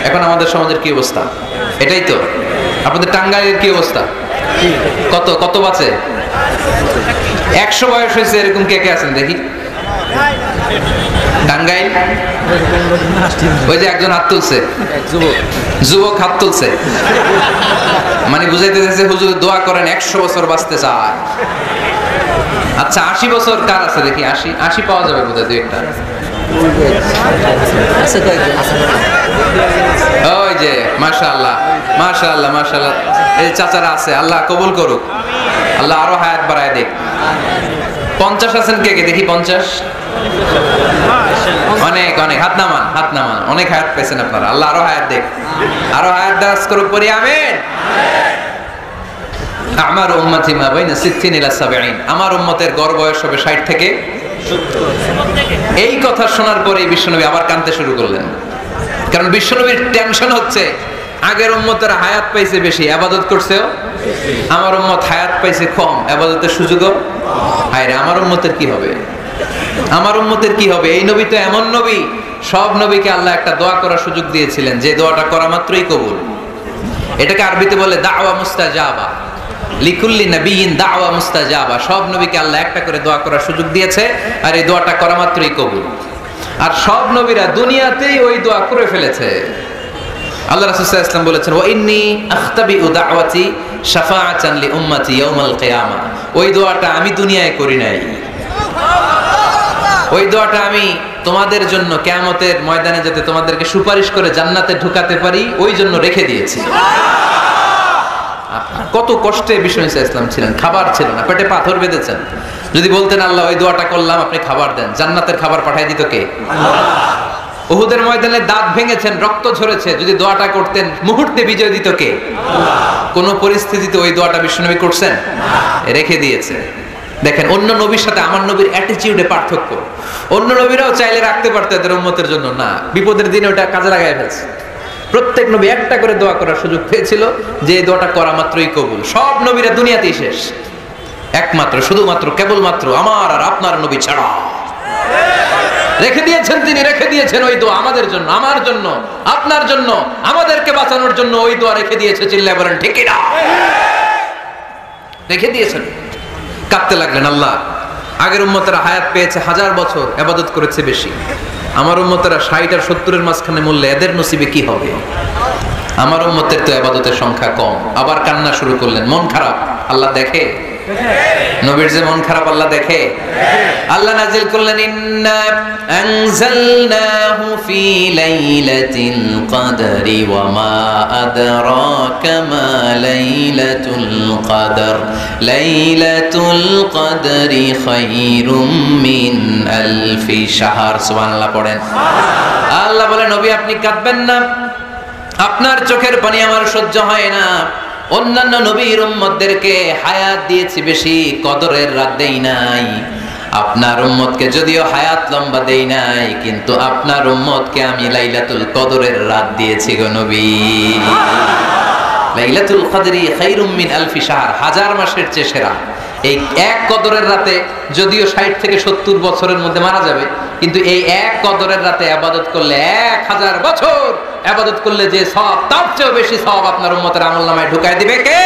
এখন আমাদের সমাজের কি অবস্থা? এটাই তো। আপনাদের টাঙ্গাইলের কি অবস্থা? কত কত বাঁচে? 100 বয়স হয়েছে এরকম কে কে আছেন দেখি? টাঙ্গাইল ওই যে একজন হাত তুলছে, যুবক হাত তুলছে, মানে বুঝাইতে চাইছে হুজুর দোয়া করেন 100 বছর বাঁচতে চায়। আচ্ছা 80 বছর কার আছে দেখি? 80 পাওয়া যাবে বোধহয় দুই একটা। ওই যে মাশাআল্লাহ মাশাআল্লাহ মাশাআল্লাহ, এই চাচারা আছে, আল্লাহ কবুল করুক, আল্লাহ আরো হায়াত বাড়ায় দেখ। 50 আছেন কে কে দেখি? 50 অনেক অনেক, হাত নামান হাত নামান, অনেক হায়াত পেয়েছেন আপনারা, আল্লাহ আরো হায়াত দেখ, আরো হায়াত দারাজ করুক পরি আমিন। আমার উম্মতি মা বাইনা 60 ইলা 70, আমার উম্মতের গড় বয়স হবে 60 থেকে 70। এই কথা শোনার পরে বিশ্বনবী আবার কাঁদতে শুরু করলেন, কারণ বিশ্বনবীর টেনশন হচ্ছে আগের উম্মতের হায়াত পাইছে বেশি, ইবাদত করছেও, আমার উম্মত হায়াত পাইছে কম, ইবাদতের সুযোগও। হায় রে, আমার উম্মতের কি হবে? আমার উম্মতের কি হবে? এই নবী তো এমন নবী, সব নবীকে আল্লাহ একটা দোয়া করার সুযোগ দিয়েছিলেন, যে দোয়াটা করা মাত্রই কবুল। এটাকে আরবিতে বলে দাওয়া মুস্তাজাবা, লিকুল্লি নবিয়িন দাওয়া মুস্তাজাবা। সব নবীকে আল্লাহ একটা করে দোয়া করার সুযোগ দিয়েছে, আর এই দোয়াটা করা মাত্রই কবুল। আর সব নবীরা দুনিয়াতেই ওই দোয়া করে ফেলেছে। আল্লাহ রাসূল সাল্লাল্লাহু আলাইহি ওয়াসাল্লাম বলেছেন ওয়া ইন্নী আখতাবিউ দাওয়াতি শাফাআতান লি উম্মতি ইয়াউমাল কিয়ামা, ওই দোয়াটা আমি দুনিয়ায় করি নাই, ওই দোয়াটা আমি তোমাদের জন্য কিয়ামতের ময়দানে যাতে তোমাদেরকে সুপারিশ করে জান্নাতে ঢুকাতে পারি ওই জন্য রেখে দিয়েছি। কত কষ্টে বিষ্ণু ইসলাম ছিলেন, খাবার ছিল না, পেটে পাথর বেঁধেছেন। যদি বলতেন আল্লাহ ওই দোয়াটা করলাম আপনি খাবার দেন, জান্নাতের খাবার পাঠিয়ে দিত কে? উহুদের ময়দানে দাঁত ভেঙেছেন, রক্ত ঝরেছে, যদি দোয়াটা করতেন মুহূর্তে বিজয় দিত কে? কোন পরিস্থিতিতে ওই দোয়াটা বিশ্বনবী করছেন? রেখে দিয়েছে। দেখেন অন্য নবীর সাথে আমার নবীর অ্যাটিটিউডে পার্থক্য। অন্য নবীরাও চাইলে রাখতে পারতো এদের উম্মতের জন্য, না, বিপদের দিনে ওটা কাজে লাগায় ফেলছে। প্রত্যেক নবী একটা করে দোয়া করার সুযোগ পেয়েছিল, যে দোয়াটা করা মাত্রই কবুল। সব নবীরা দুনিয়াতেই শেষ, একমাত্র শুধুমাত্র কেবলমাত্র আমার আর আপনার নবী ছাড়া রেখে দিয়েছেন তিনি, রেখে দিয়েছেন ওই দোয়া আমাদের জন্য, আমার জন্য, আপনার জন্য, আমাদেরকে বাঁচানোর জন্য ওই দোয়া রেখে দিয়েছে। চিল্লায় বলেন ঠিক না? রেখে দিয়েছেন। কাঁদতে লাগলেন, আল্লাহ আগের উম্মতেরা হায়াত পেয়েছে 1000 বছর, ইবাদত করেছে বেশি, আমার উম্মতেরা 60 আর 70 এর মাঝখানে মরলে এদের নসিবে কি হবে? আমার উম্মতের তো ইবাদতের সংখ্যা কম। আবার কান্না শুরু করলেন, মন খারাপ। আল্লাহ দেখে নবীর যে মন খারাপ আল্লাহ দেখে। আল্লাহ নাজিল করলেন ইন্না আনজালনাহু ফি লাইলাতিল কদরি ওয়া মা আদরাকা মা লাইলাতুল কদর লাইলাতুল কদরি খায়রুম মিন আলফি শাহর। সুবহানাল্লাহ পড়েন। আল্লাহ বলে নবী আপনি কাঁদবেন না, আপনার চোখের পানি আমার সহ্য হয় না। অন্যান্য নবীর উম্মতদেরকে হায়াত দিয়েছি বেশি, কদরের রাত দেই নাই। আপনার উম্মতকে যদিও হায়াত লম্বা দেই নাই, কিন্তু আপনার উম্মতকে আমি লাইলাতুল কদরের রাত দিয়েছি গো নবী। লাইলাতুল কদরি খায়রুম মিন আলফি শাহর, হাজার মাসের চেয়ে সেরা। এই এক কদরের রাতে যদিও 60 থেকে 70 বছরের মধ্যে মারা যাবে, কিন্তু এই এক কদরের রাতে ইবাদত করলে 1000 বছর ইবাদত করলে যে সওয়াব, তার চেয়েও বেশি সওয়াব আপনার উম্মতের আমলনামায় ঢুকায় দিবে কে?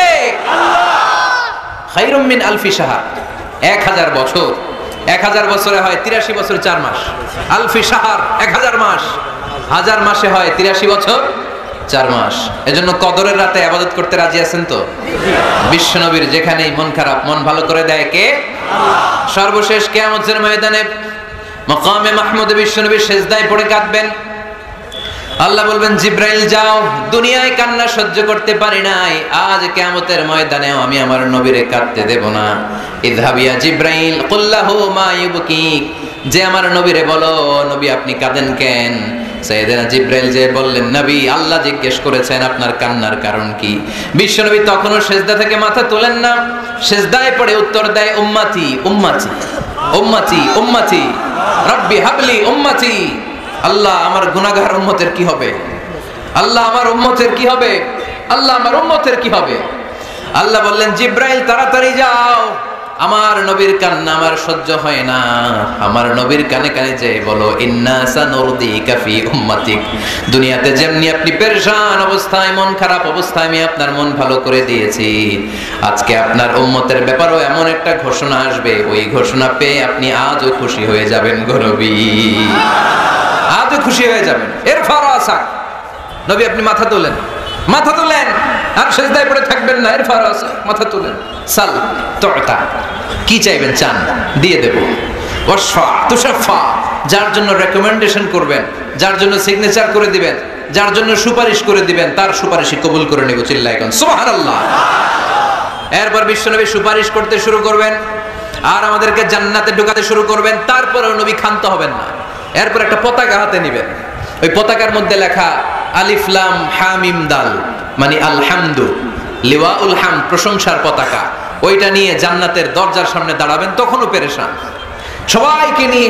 আল্লাহ। খায়রুম মিন আলফি শাহর, 1000 বছর। 1000 বছরে হয় 83 বছর 4 মাস। আলফি শাহর 1000 মাস, 1000 মাসে হয় 83 বছর 4 মাস। এজন্য কদরের রাতে ইবাদত করতে রাজি আছেন তো? বিশ্বনবীর যেখানেই মন খারাপ, মন ভালো করে দেয় কে? আল্লাহ। সর্বশেষ কিয়ামতের ময়দানে মাকামে মাহমুদে বিশ্বনবী সিজদায় পড়ে কাঁদবেন। আল্লাহ বলবেন জিব্রাইল যাও, দুনিয়ায় কান্না সহ্য করতে পারি নাই, আজ কিয়ামতের ময়দানেও আমি আমার নবীরে কাঁদতে দেব না। ইযহাবিয়া জিব্রাইল কুল্লাহু মা ইউবকিক, যে আমার নবীরে বলো নবী আপনি কাঁদেন কেন? সাইয়েদনা জিব্রাইল যে বললেন নবী আল্লাহ জিজ্ঞেস করেছেন আপনার কান্নার কারণ কি। বিশ্বনবী তখনও সিজদা থেকে মাথা তোলেন না, সিজদায় পড়ে উত্তর দেয় উম্মতি উম্মতি উম্মতি উম্মতি রব্বি হাবলি উম্মতি। আল্লাহ আমার গুনাহগার উম্মতের কি হবে? আল্লাহ আমার উম্মতের কি হবে? আল্লাহ আমার উম্মতের কি হবে? আল্লাহ বললেন জিব্রাইল তাড়াতাড়ি যাও, আমার নবীর কান্না আমার সহ্য হয় না। আমার নবীর কানে কানে যে বলো ইন্না সানুরদিকা ফি উম্মাতিক, দুনিয়াতে যেমনি আপনি পেরেশান অবস্থায়, মন খারাপ অবস্থায় আমি আপনার মন ভালো করে দিয়েছি, আজকে আপনার উম্মতের ব্যাপারেও এমন একটা ঘোষণা আসবে, ওই ঘোষণা পেয়ে আপনি আজও খুশি হয়ে যাবেন গো নবী, আজও খুশি হয়ে যাবেন। এর ফারাসা নবী আপনি মাথা তোলেন, মাথা তোলেন, আর সিজদায় পড়ে থাকবেন না। এর ফারাসা মাথা তোলেন। সাল তুতা, কি চাইবেন চান দিয়ে দেব। ওয়াশফা তুশাফা, যার জন্য রেকমেন্ডেশন করবেন, যার জন্য সিগনেচার করে দিবেন, যার জন্য সুপারিশ করে দিবেন, তার সুপারিশই কবুল করে নেব। চিল্লায় কোন সুবহানাল্লাহ। এরপর বিশ্বনবী সুপারিশ করতে শুরু করবেন আর আমাদেরকে জান্নাতে ঢোকাতে শুরু করবেন। তারপরেও নবী ক্ষান্ত হবেন না। এরপর একটা পতাকা হাতে নেবেন, ওই পতাকার মধ্যে লেখা আলিফ লাম হা মিম দাল, মানে আলহামদু, লিওয়াউল হামদ, প্রশংসার পতাকা। ওইটা নিয়ে জান্নাতের দরজার সামনে দাঁড়াবেন। তখনও পেরেশান, সবাইকে নিয়ে,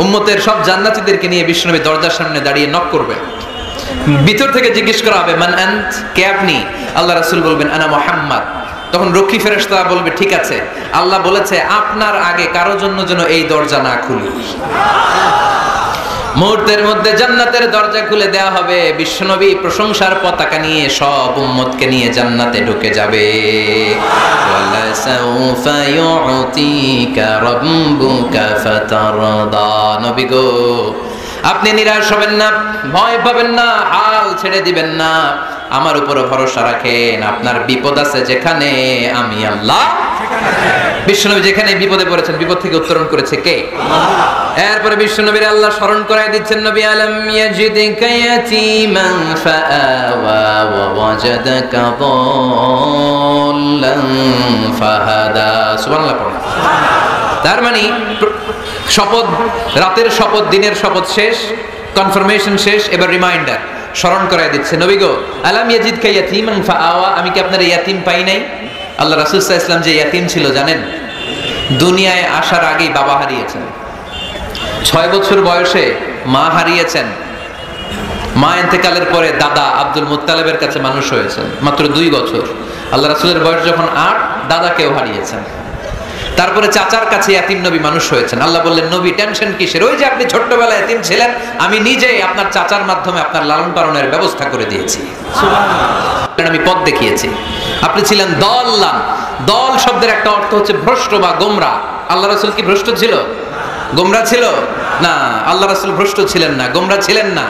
উম্মতের সব জান্নাতীদেরকে নিয়ে বিশ্বনবী দরজার সামনে দাঁড়িয়ে নক করবেন। ভিতর থেকে জিজ্ঞেস করা হবে মান আনত, কে আপনি? আল্লাহ রাসূল বলবেন আনা মুহাম্মদ। তখন রক্ষী ফেরেশতা বলবে ঠিক আছে, আল্লাহ বলেছে আপনার আগে কারো জন্য যেন এই দরজা না খুলি। মুহূর্তের মধ্যে জান্নাতের দরজা খুলে দেয়া হবে। বিশ্বনবী প্রশংসার পতাকা নিয়ে সব উম্মতকে নিয়ে জান্নাতে ঢুকে যাবে। ওয়ালা সাউফা ইউতিকা রাব্বুকা ফাতারদা। নবী গো আপনি নিরাশ হবেন না, ভয় পাবেন না, হাল ছেড়ে দিবেন না, আমার উপরে ভরসা রাখেন। আপনার বিপদ আছে যেখানে, আমি আল্লাহ বিশ্বনবী যেখানে বিপদে পড়েছেন, বিপদ থেকে উত্তরণ করেছে কে? এরপরে বিশ্বনবীর আল্লাহ স্মরণ করায় দিচ্ছেন নবী আলম ইয়াজিদিকা ইয়াতীমান ফাআওয়া ওয়া ওয়াজাদাকা দাল্লান ফাহাদা। সুবহানাল্লাহ পড়ুন। তার মানে শপথ, রাতের শপথ, দিনের শপথ শেষ, কনফার্মেশন শেষ, এবার রিমাইন্ডার স্মরণ করায় দিচ্ছে নবী গো আলাম ইয়াজিদকা ইয়াতীমান ফাআওয়া, আমি কি আপনার ইয়াতীম পাই নাই? আল্লাহ রাসূল সাল্লাল্লাহু আলাইহি ওয়াসাল্লাম যে ইয়াতীম ছিল জানেন? দুনিয়ায় আসার আগেই বাবা হারিয়েছেন, 6 বছর বয়সে মা হারিয়েছেন, মা ইন্তেকালের পরে দাদা আব্দুল মুত্তালিবের কাছে মানুষ হয়েছেন মাত্র 2 বছর। আল্লাহ রাসূলের বয়স যখন 8, দাদাকেও হারিয়েছেন। তারপরে চাচার কাছে ইয়াতীম নবী মানুষ হয়েছেন। আল্লাহ বললেন নবী টেনশন কিসের, ওই যে আপনি ছোট্টবেলায় ইয়াতীম ছিলেন, আমি নিজেই আপনার চাচার মাধ্যমে আপনার লালন পালনের ব্যবস্থা করে দিয়েছি, আমি পথ দেখিয়েছি। আপনি ছিলেন দল্লান, দল শব্দের একটা অর্থ হচ্ছে ভ্রষ্ট বা গোমরা। আল্লাহ রাসূল কি ভ্রষ্ট ছিল? গোমরা ছিল না। আল্লাহ রাসূল ভ্রষ্ট ছিলেন না, গোমরা ছিলেন না।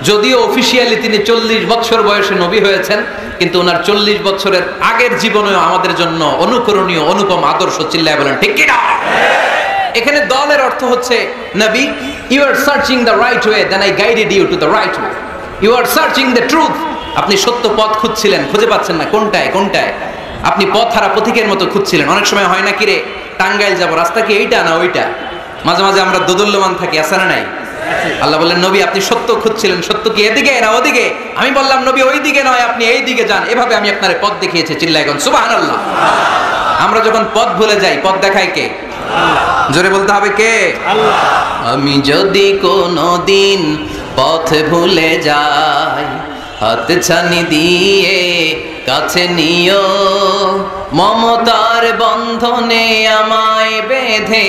যদিও অফিসিয়ালি তিনি 40 বছর বয়সে নবী হয়েছেন, কিন্তু ওনার 40 বছরের আগের জীবনেও আমাদের জন্য অনুকরণীয় অনুপম আদর্শ। চিল্লায় বলেন ঠিক কিনা? এখানে দলের অর্থ হচ্ছে নবী, you are searching the right way, then I guided you to the right way. You are searching the truth, আপনি সত্য পথ খুঁজছিলেন, খুঁজে পাচ্ছেন না, কোনটায় কোনটায় আপনি পথ হারা পথিকের মতো খুঁজছিলেন। অনেক সময় হয় না কি রে, টাঙ্গাইল যাবো, রাস্তা কি এইটা না ওইটা? মাঝে মাঝে আমরা দোদুল্যমান থাকি, আছে না নাই? আল্লাহ বললেন নবী আপনি সত্য খুঁজছিলেন, সত্য কি এদিকে না ওদিকে? আমি বললাম নবী ওই দিকে নয়, আপনি এই দিকে যান, এভাবে আমি আপনার পথ দেখিয়েছি। চিল্লায় এখন সুবহানাল্লাহ। আমরা যখন পথ ভুলে যাই, পথ দেখায় কে? জোরে বলতে হবে কে? আল্লাহ। আমি যদি কোনদিন পথ ভুলে যাই, হাত ছানি দিয়ে কাছে নিও, মমতার বন্ধনে আমায় বেঁধে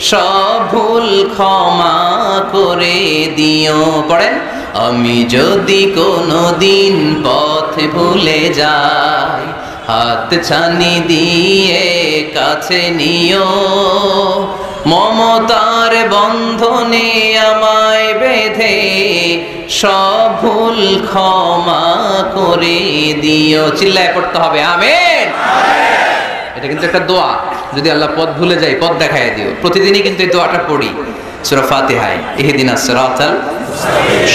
সব ভুল ক্ষমা করে দিও। পড়েন, আমি যদি কোনদিন পথ ভুলে যাই, হাত ছানি দিয়ে কাছে নিও, মমতার বন্ধনে আমায় বেঁধে সব ভুল ক্ষমা করে দিও। চিল্লায় পড়তে হবে আমিন। এটা কিন্তু একটা দোয়া, যদি আল্লাহ পথ ভুলে যাই পথ দেখায় দিও। প্রতিদিনই কিন্তু এই দোয়াটা পড়ি সূরা ফাতিহায়, ইহদিনাস সিরাতাল,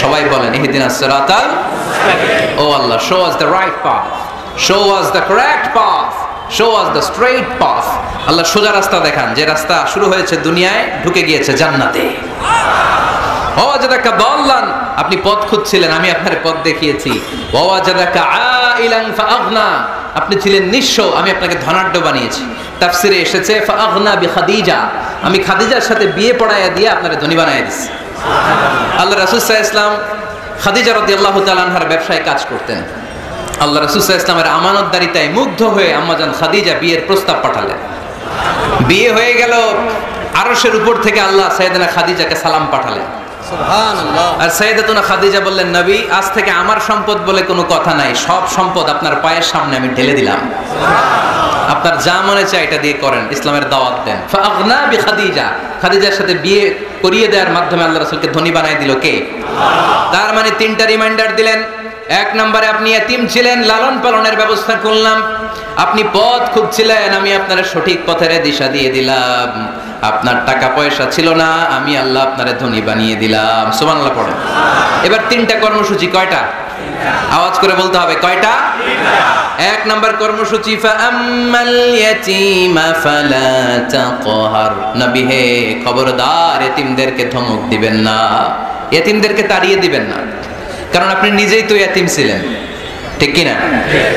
সবাই বলেন ইহদিনাস সিরাতাল, O Allah show us the right path, show us the correct path, show us the straight path। আল্লাহ সোজা রাস্তা দেখান, যে রাস্তা শুরু হয়েছে দুনিয়ায় ঢুকে গিয়েছে জান্নাতে। ওয়াজাদাকা দাল্লান, আপনি পথ খুঁজছিলেন, আমি আপনার পথ দেখিয়েছি। ওয়াজাদাকা আইলান ফাআগনা, আপনি ছিলেন নিঃস্ব, আমি আপনাকে ধনাঢ্য বানিয়েছি। তাফসিরে এসেছে ফাআগনা বিখাদিজা, আমি খাদিজার সাথে বিয়ে পড়াইয়া দিয়ে আপনাকে ধনী বানাইয়া দিয়েছি। আল্লাহ রাসূল সাল্লাল্লাহু আলাইহি ওয়াসাল্লাম খাদিজা রাদিয়াল্লাহু তাআলা আনহার ব্যবসায় কাজ করতেন। আল্লাহ রাসূল সাল্লাল্লাহু আলাইহি ওয়াসাল্লামের আমানতদারিতায় মুগ্ধ হয়ে আম্মাজান খাদিজা বিয়ের প্রস্তাব পাঠালেন। বিয়ে হয়ে গেল, আরশের উপর থেকে আল্লাহ সাইয়েদানা খাদিজাকে সালাম পাঠালেন। সুবহানাল্লাহ। আর সাইয়েদাতুনা খাদিজা বললেন নবী আজ থেকে আমার সম্পদ বলে কোনো কথা নাই, সব সম্পদ আপনার পায়ের সামনে আমি ঢেলে দিলাম, আপনার যা মনে চায় এটা দিয়ে করেন, ইসলামের দাওয়াত দেন। ফাআগনা বিখাদিজা, খাদিজার সাথে বিয়ে করিয়ে দেওয়ার মাধ্যমে আল্লাহ রাসূলকে ধনী বানায় দিল কে? তার মানে তিনটা রিমাইন্ডার দিলেন। এক নম্বরে আপনি এতিম ছিলেন, লালন পালনের ব্যবস্থা করলাম। আপনি পথ খুঁজছিলেন, আমি আপনার সঠিক পথের দিশা দিয়ে দিলাম। আপনার টাকা পয়সা ছিল না, আমি আল্লাহ আপনারে ধনী বানিয়ে দিলাম। সুবহানাল্লাহ পড়েন। এবার তিনটা কর্মসূচি, কয়টা? আওয়াজ করে বলতে হবে কয়টা? এক নাম্বার কর্মসূচি ফাআম্মাল ইয়াতীমা ফালা তাকহার, নবী হে খবরদার এতিমদেরকে ধমক দিবেন না, এতিমদেরকে তাড়িয়ে দিবেন না, কারণ আপনি নিজেই তো ইয়াতিম ছিলেন, ঠিক কিনা?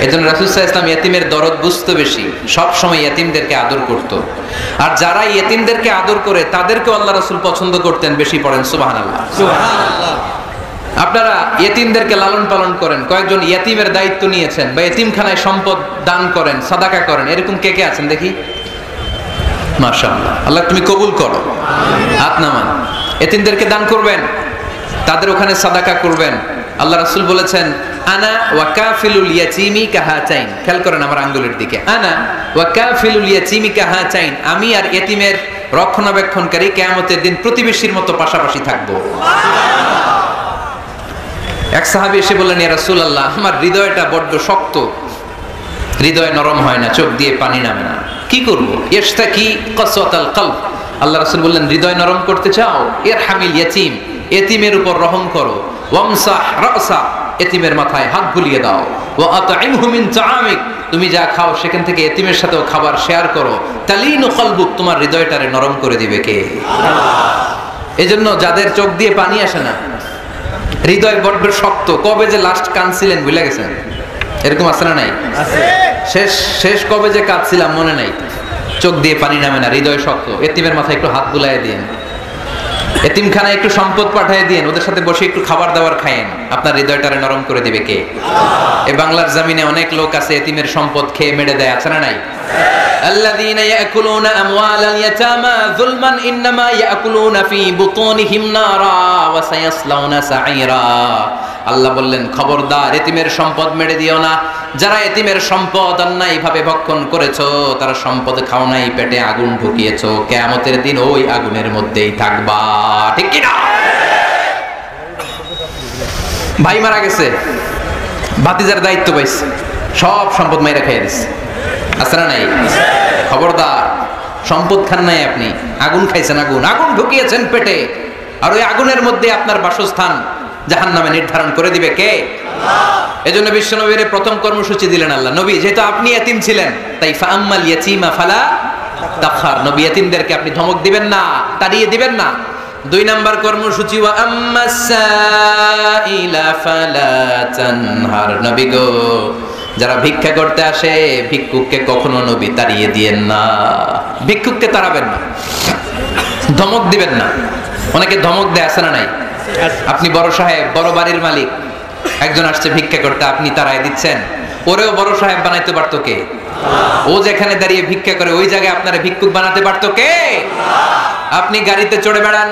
এজন্য রাসূল সাল্লাল্লাহু আলাইহি ওয়াসাল্লাম ইয়াতিমের দরদ বুঝতে বেশি, সব সময় ইয়াতিমদেরকে আদর করত। আর যারা ইয়াতিমদেরকে আদর করে তাদেরকে আল্লাহ রাসূল পছন্দ করতেন বেশি। পড়েন সুবহানাল্লাহ। সুবহানাল্লাহ। আপনারা ইয়াতিমদেরকে লালন পালন করেন, কয়েকজন ইয়াতিমের দায়িত্ব নিয়েছেন বা ইয়াতিমখানায় সম্পদ দান করেন, সাদাকা করেন, এরকম কে কে আছেন দেখি? মাশাআল্লাহ, আল্লাহ তুমি কবুল করো। হাত নামান। ইয়াতিমদেরকে দান করবেন, তাদের ওখানে সাদাকা করবেন। আল্লাহ রাসূল বলেছেন আনা ওয়া কাফিলুল ইয়াতীমি কাহাতাইন, খেয়াল করেন আমার আঙ্গুলের দিকে, আনা ওয়া কাফিলুল ইয়াতীমি কাহাতাইন, আমি আর ইয়াতিমের রক্ষণাবেক্ষণকারী কিয়ামতের দিন প্রতিবেশীর মতো পাশাপাশি থাকব। এক সাহাবী এসে বললেন ইয়া রাসূলুল্লাহ আমার হৃদয়টা বড্ড শক্ত, হৃদয় নরম হয় না, চোখ দিয়ে পানি নামে না, কি করব? ইশতাকি কাসওয়াতাল কলব। আল্লাহ রাসূল বললেন হৃদয় নরম করতে চাও, ইরহামিল ইয়াতীম, এতিমের উপর রহম করো, ওয়ামসাহ রাসা, এতিমের মাথায় হাত বুলিয়ে দাও, ওয়া আতইমহু মিন তাআমিক, তুমি যা খাও সেখান থেকে এতিমের সাথেও খাবার শেয়ার করো, তালিনু কলবুক, তোমার হৃদয়টারে নরম করে দিবে কে? আল্লাহ। এজন্য যাদের চোখ দিয়ে পানি আসে না, হৃদয় বড্ড শক্ত, কবে যে লাস্ট কাঁদছিলেন ভুলে গেছেন, এরকম আছে না নাই? আছে। শেষ কবে যে কাঁদছিলাম মনে নাই, চোখ দিয়ে পানি নামে না, হৃদয় শক্ত। এতিমের মাথায় একটু হাত বুলাইয়ে দিন, এতিমখানায় একটু সম্পদ পাঠিয়ে দিন, ওদের সাথে বসে একটু খাবার দাবার খায়েন, আপনার হৃদয়টারে নরম করে দিবে কে? এই বাংলার জমিনে অনেক লোক আছে এতিমের সম্পদ খেয়ে মেরে দেয়, আছে না নাই? আল্লাযীনা ইয়াকুলুনা আমওয়ালাল ইয়াতামা যুলমান ইন্নামা ইয়াকুলুনা ফি বুতুনিহিম নারা ওয়া সায়াসলাউনা সাঈরা। আল্লাহ বললেন খবরদার এতিমের সম্পদ মেরে দিও না, যারা এতিমের সম্পদ অন্যায়ভাবে ভক্ষণ করেছো তারা সম্পদ খাও নাই, পেটে আগুন ঢুকিয়েছো, কিয়ামতের দিন ওই আগুনের মধ্যেই থাকবা, ঠিক কি না? ভাই মারা গেছে, ভাতিজার দায়িত্ব পাইছে, সব সম্পদ মাইরা খেয়ে দিচ্ছে, আছে না নাই? খবরদার, সম্পদ খান নাই আপনি, আগুন খাইছেন, আগুন ঢুকিয়েছেন পেটে, আর ওই আগুনের মধ্যে আপনার বাসস্থান জাহান্নামে নির্ধারণ করে দিবে কে? এজন্য বিশ্বনবীর প্রথম কর্মসূচি দিলেন আল্লাহ। নবী যেহেতু আপনি ইয়াতিম ছিলেন, তাই ফাআম্মাল ইয়াতীমা ফালা তাকহার, নবী ইয়াতিমদেরকে আপনি ধমক দিবেন না, তাড়িয়ে দিবেন না। 2 নাম্বার কর্মসূচি ওয়া আম্মাস সাইলা ফালা তানহার, নবী গো যারা ভিক্ষা করতে আসে ভিক্ষুককে কখনো নবী তাড়িয়ে দিয়েন না, ভিক্ষুককে তাড়াবেন না, ধমক দিবেন না। অনেকে ধমক দেয়, আছে না নাই? আপনি বড় সাহেব, বড় বাড়ির মালিক, একজন আসছে ভিক্ষা করতে, আপনি তাড়ায় দিচ্ছেন, ওরেও বড় সাহেব বানাইতে পারতো কে? ও যেখানে দাঁড়িয়ে ভিক্ষা করে ওই জায়গায় আপনারা ভিক্ষুক বানাতে পারতো কে? আপনি গাড়িতে চড়ে বেড়ান,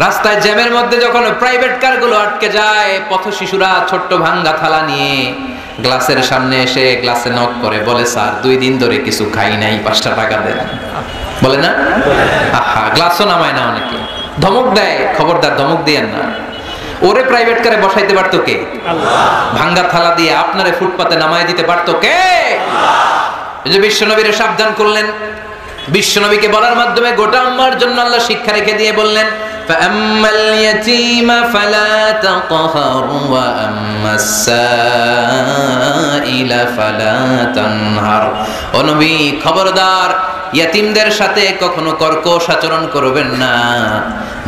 রাস্তায় জ্যামের মধ্যে যখন প্রাইভেট কারগুলো আটকে যায়, পথ শিশুরা ছোট্ট ভাঙ্গা থালা নিয়ে গ্লাসের সামনে এসে গ্লাসে নক করে, বলে স্যার 2 দিন ধরে কিছু খাই নাই, 5টা টাকা দেন, বলে না? আহা, গ্লাসও নামায় না অনেকে, ধমক দেয়। খবরদার, ধমক দিয়েন না। ওরে প্রাইভেট কারে বসাইতে পারতো কে? ভাঙ্গা থালা দিয়ে আপনারে ফুটপাতে নামায় দিতে পারতো কে? এই যে বিশ্বনবীরে সাবধান করলেন, বিশ্বনবীকে বলার মাধ্যমে গোটা উম্মার জন্য আল্লাহ শিক্ষা রেখে দিয়ে বললেন, ফাআম্মাল ইয়াতীমা ফালা তাকহার ওয়া আম্মাস সাইলা ফালা তানহার। ও নবী, খবরদার, ইয়াতিমদের সাথে কখনো কর্কশ আচরণ করবেন না।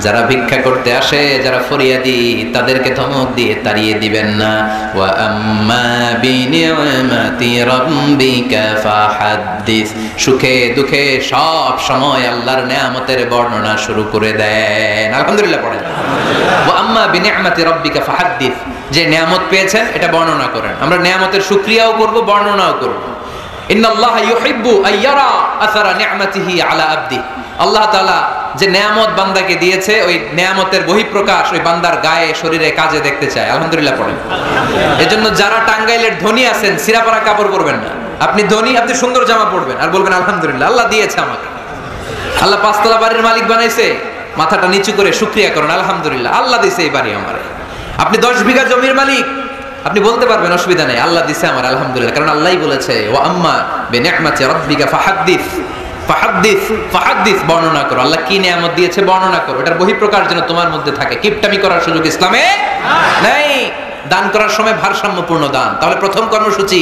যারা ভিক্ষা করতে আসে, যারা ফরিয়াদি, তাদেরকে ধমক দিয়ে তাড়িয়ে দিবেন না। ওয়া আম্মা বিনিআমাতি রাব্বিকা ফাহাদ্দিস, সুখে দুঃখে সব সময় আল্লাহর নেয়ামতের বর্ণনা শুরু করে দেন। আলহামদুলিল্লাহ পড়েন। ওয়া আম্মা বিনিআমাতি রাব্বিকা ফাহাদ্দিস, যে নেয়ামত পেয়েছেন এটা বর্ণনা করেন। আমরা নেয়ামতের শুকরিয়াও করব, বর্ণনাও করব। ইন্নাল্লাহা ইউহিব্বু আইয়ারা আসারা নি'মাতিহি আলা আবদি, আল্লাহ তাআলা যে নেয়ামত বান্দাকে দিয়েছে, ওই নেয়ামতের বহিঃপ্রকাশ ওই বান্দার গায়ে, শরীরে, কাজে দেখতে চায়। আলহামদুলিল্লাহ পড়েন। এজন্য যারা টাঙ্গাইলের ধনী আছেন, সিরাপাড়া কাপড় পরবেন না। আপনি ধনী, আপনি সুন্দর জামা পরবেন আর বলবেন আলহামদুলিল্লাহ, আল্লাহ দিয়েছে আমাকে, আল্লাহ 5 তলা বাড়ির মালিক বানাইছে, মাথাটা নিচু করে শুকরিয়া করুন, আলহামদুলিল্লাহ, আল্লাহ দিয়েছে এই বাড়ি আমারে। আপনি 10 বিঘা জমির মালিক, আপনি বলতে পারবেন অসুবিধা নেই, আল্লাহ দিছে আমার, আলহামদুলিল্লাহ, কারণ আল্লাহই বলেছে ওয়া আম্মা বিনিআমাতি রাব্বিকা ফাহাদ্দিস, ফাহাদ্দিস, ফাহাদ্দিস, বর্ণনা করো, আল্লাহ কি নিয়ামত দিয়েছে বর্ণনা করো। এটার বহিঃপ্রকাশ যেন তোমার মধ্যে থাকে। কিপটামি করার সুযোগ ইসলামে নাই। দান করার সময় ভারসাম্যপূর্ণ দান। তাহলে প্রথম কর্মসূচি,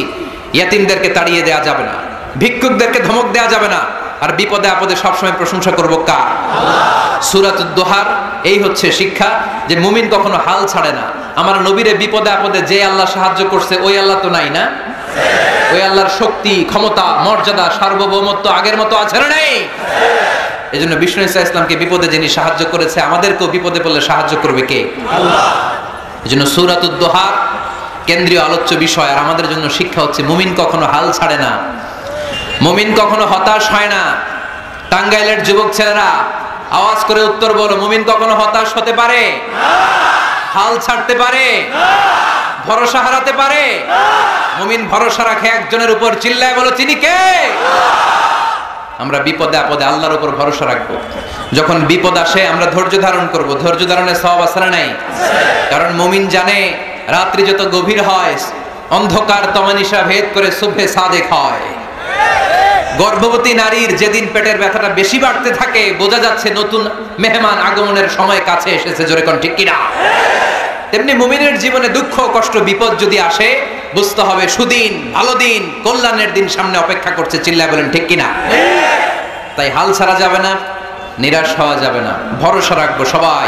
ইয়াতিমদেরকে তাড়িয়ে দেওয়া যাবে না, ভিক্ষুকদেরকে ধমক দেওয়া যাবে না, আর বিপদে আপদে সবসময় প্রশংসা করবো কার? সূরাতুদ দোহার এই হচ্ছে শিক্ষা, যে মুমিন কখনো হাল ছাড়ে না। আমার নবীরে বিপদে আপদে যে আল্লাহ সাহায্য করছে, ওই আল্লাহ তো নাই না? ওই আল্লাহর শক্তি, ক্ষমতা, মর্যাদা, সার্বভৌমত্ব আগের মতো আছে না নাই? এই জন্য বিষ্ণু ঈসা ইসলামকে বিপদে যিনি সাহায্য করেছে, আমাদেরকেও বিপদে পড়লে সাহায্য করবে কে? আল্লাহ। এই জন্য সূরাতুদ দোহার কেন্দ্রীয় আলোচ্য বিষয়। আর আমাদের জন্য শিক্ষা হচ্ছে, মুমিন কখনো হাল ছাড়ে না, মুমিন কখনো হতাশ হয় না। টাঙ্গাইলের যুবক ছেলেরা আওয়াজ করে উত্তর বলো, মুমিন কখনো হতাশ হতে পারে? হাল ছাড়তে পারে? ভরসা হারাতে পারে? মুমিন ভরসা রাখে একজনের উপর, চিল্লায় বলো তিনি কে? আমরা বিপদে আপদে আল্লাহর উপর ভরসা রাখবো। যখন বিপদ আসে আমরা ধৈর্য ধারণ করব। ধৈর্য ধারণের সওয়াব আছে না নাই? কারণ মুমিন জানে রাত্রি যত গভীর হয়, অন্ধকার তমানিসা ভেদ করে সুবহে সাদেক হয়। গর্ভবতী নারীর যেদিন পেটের ব্যথাটা বেশি বাড়তে থাকে, বোঝা যাচ্ছে নতুন মেহমান আগমনের সময় কাছে এসেছে। জোরে কোন ঠিক কিনা? তেমনি মুমিনের জীবনে দুঃখ, কষ্ট, বিপদ যদি আসে, বুঝতে হবে সুদিন, ভালো দিন, কল্যাণের দিন সামনে অপেক্ষা করছে। চিল্লায় বলেন ঠিক কিনা? তাই হাল ছাড়া যাবে না, নিরাশ হওয়া যাবে না, ভরসা রাখবো সবাই।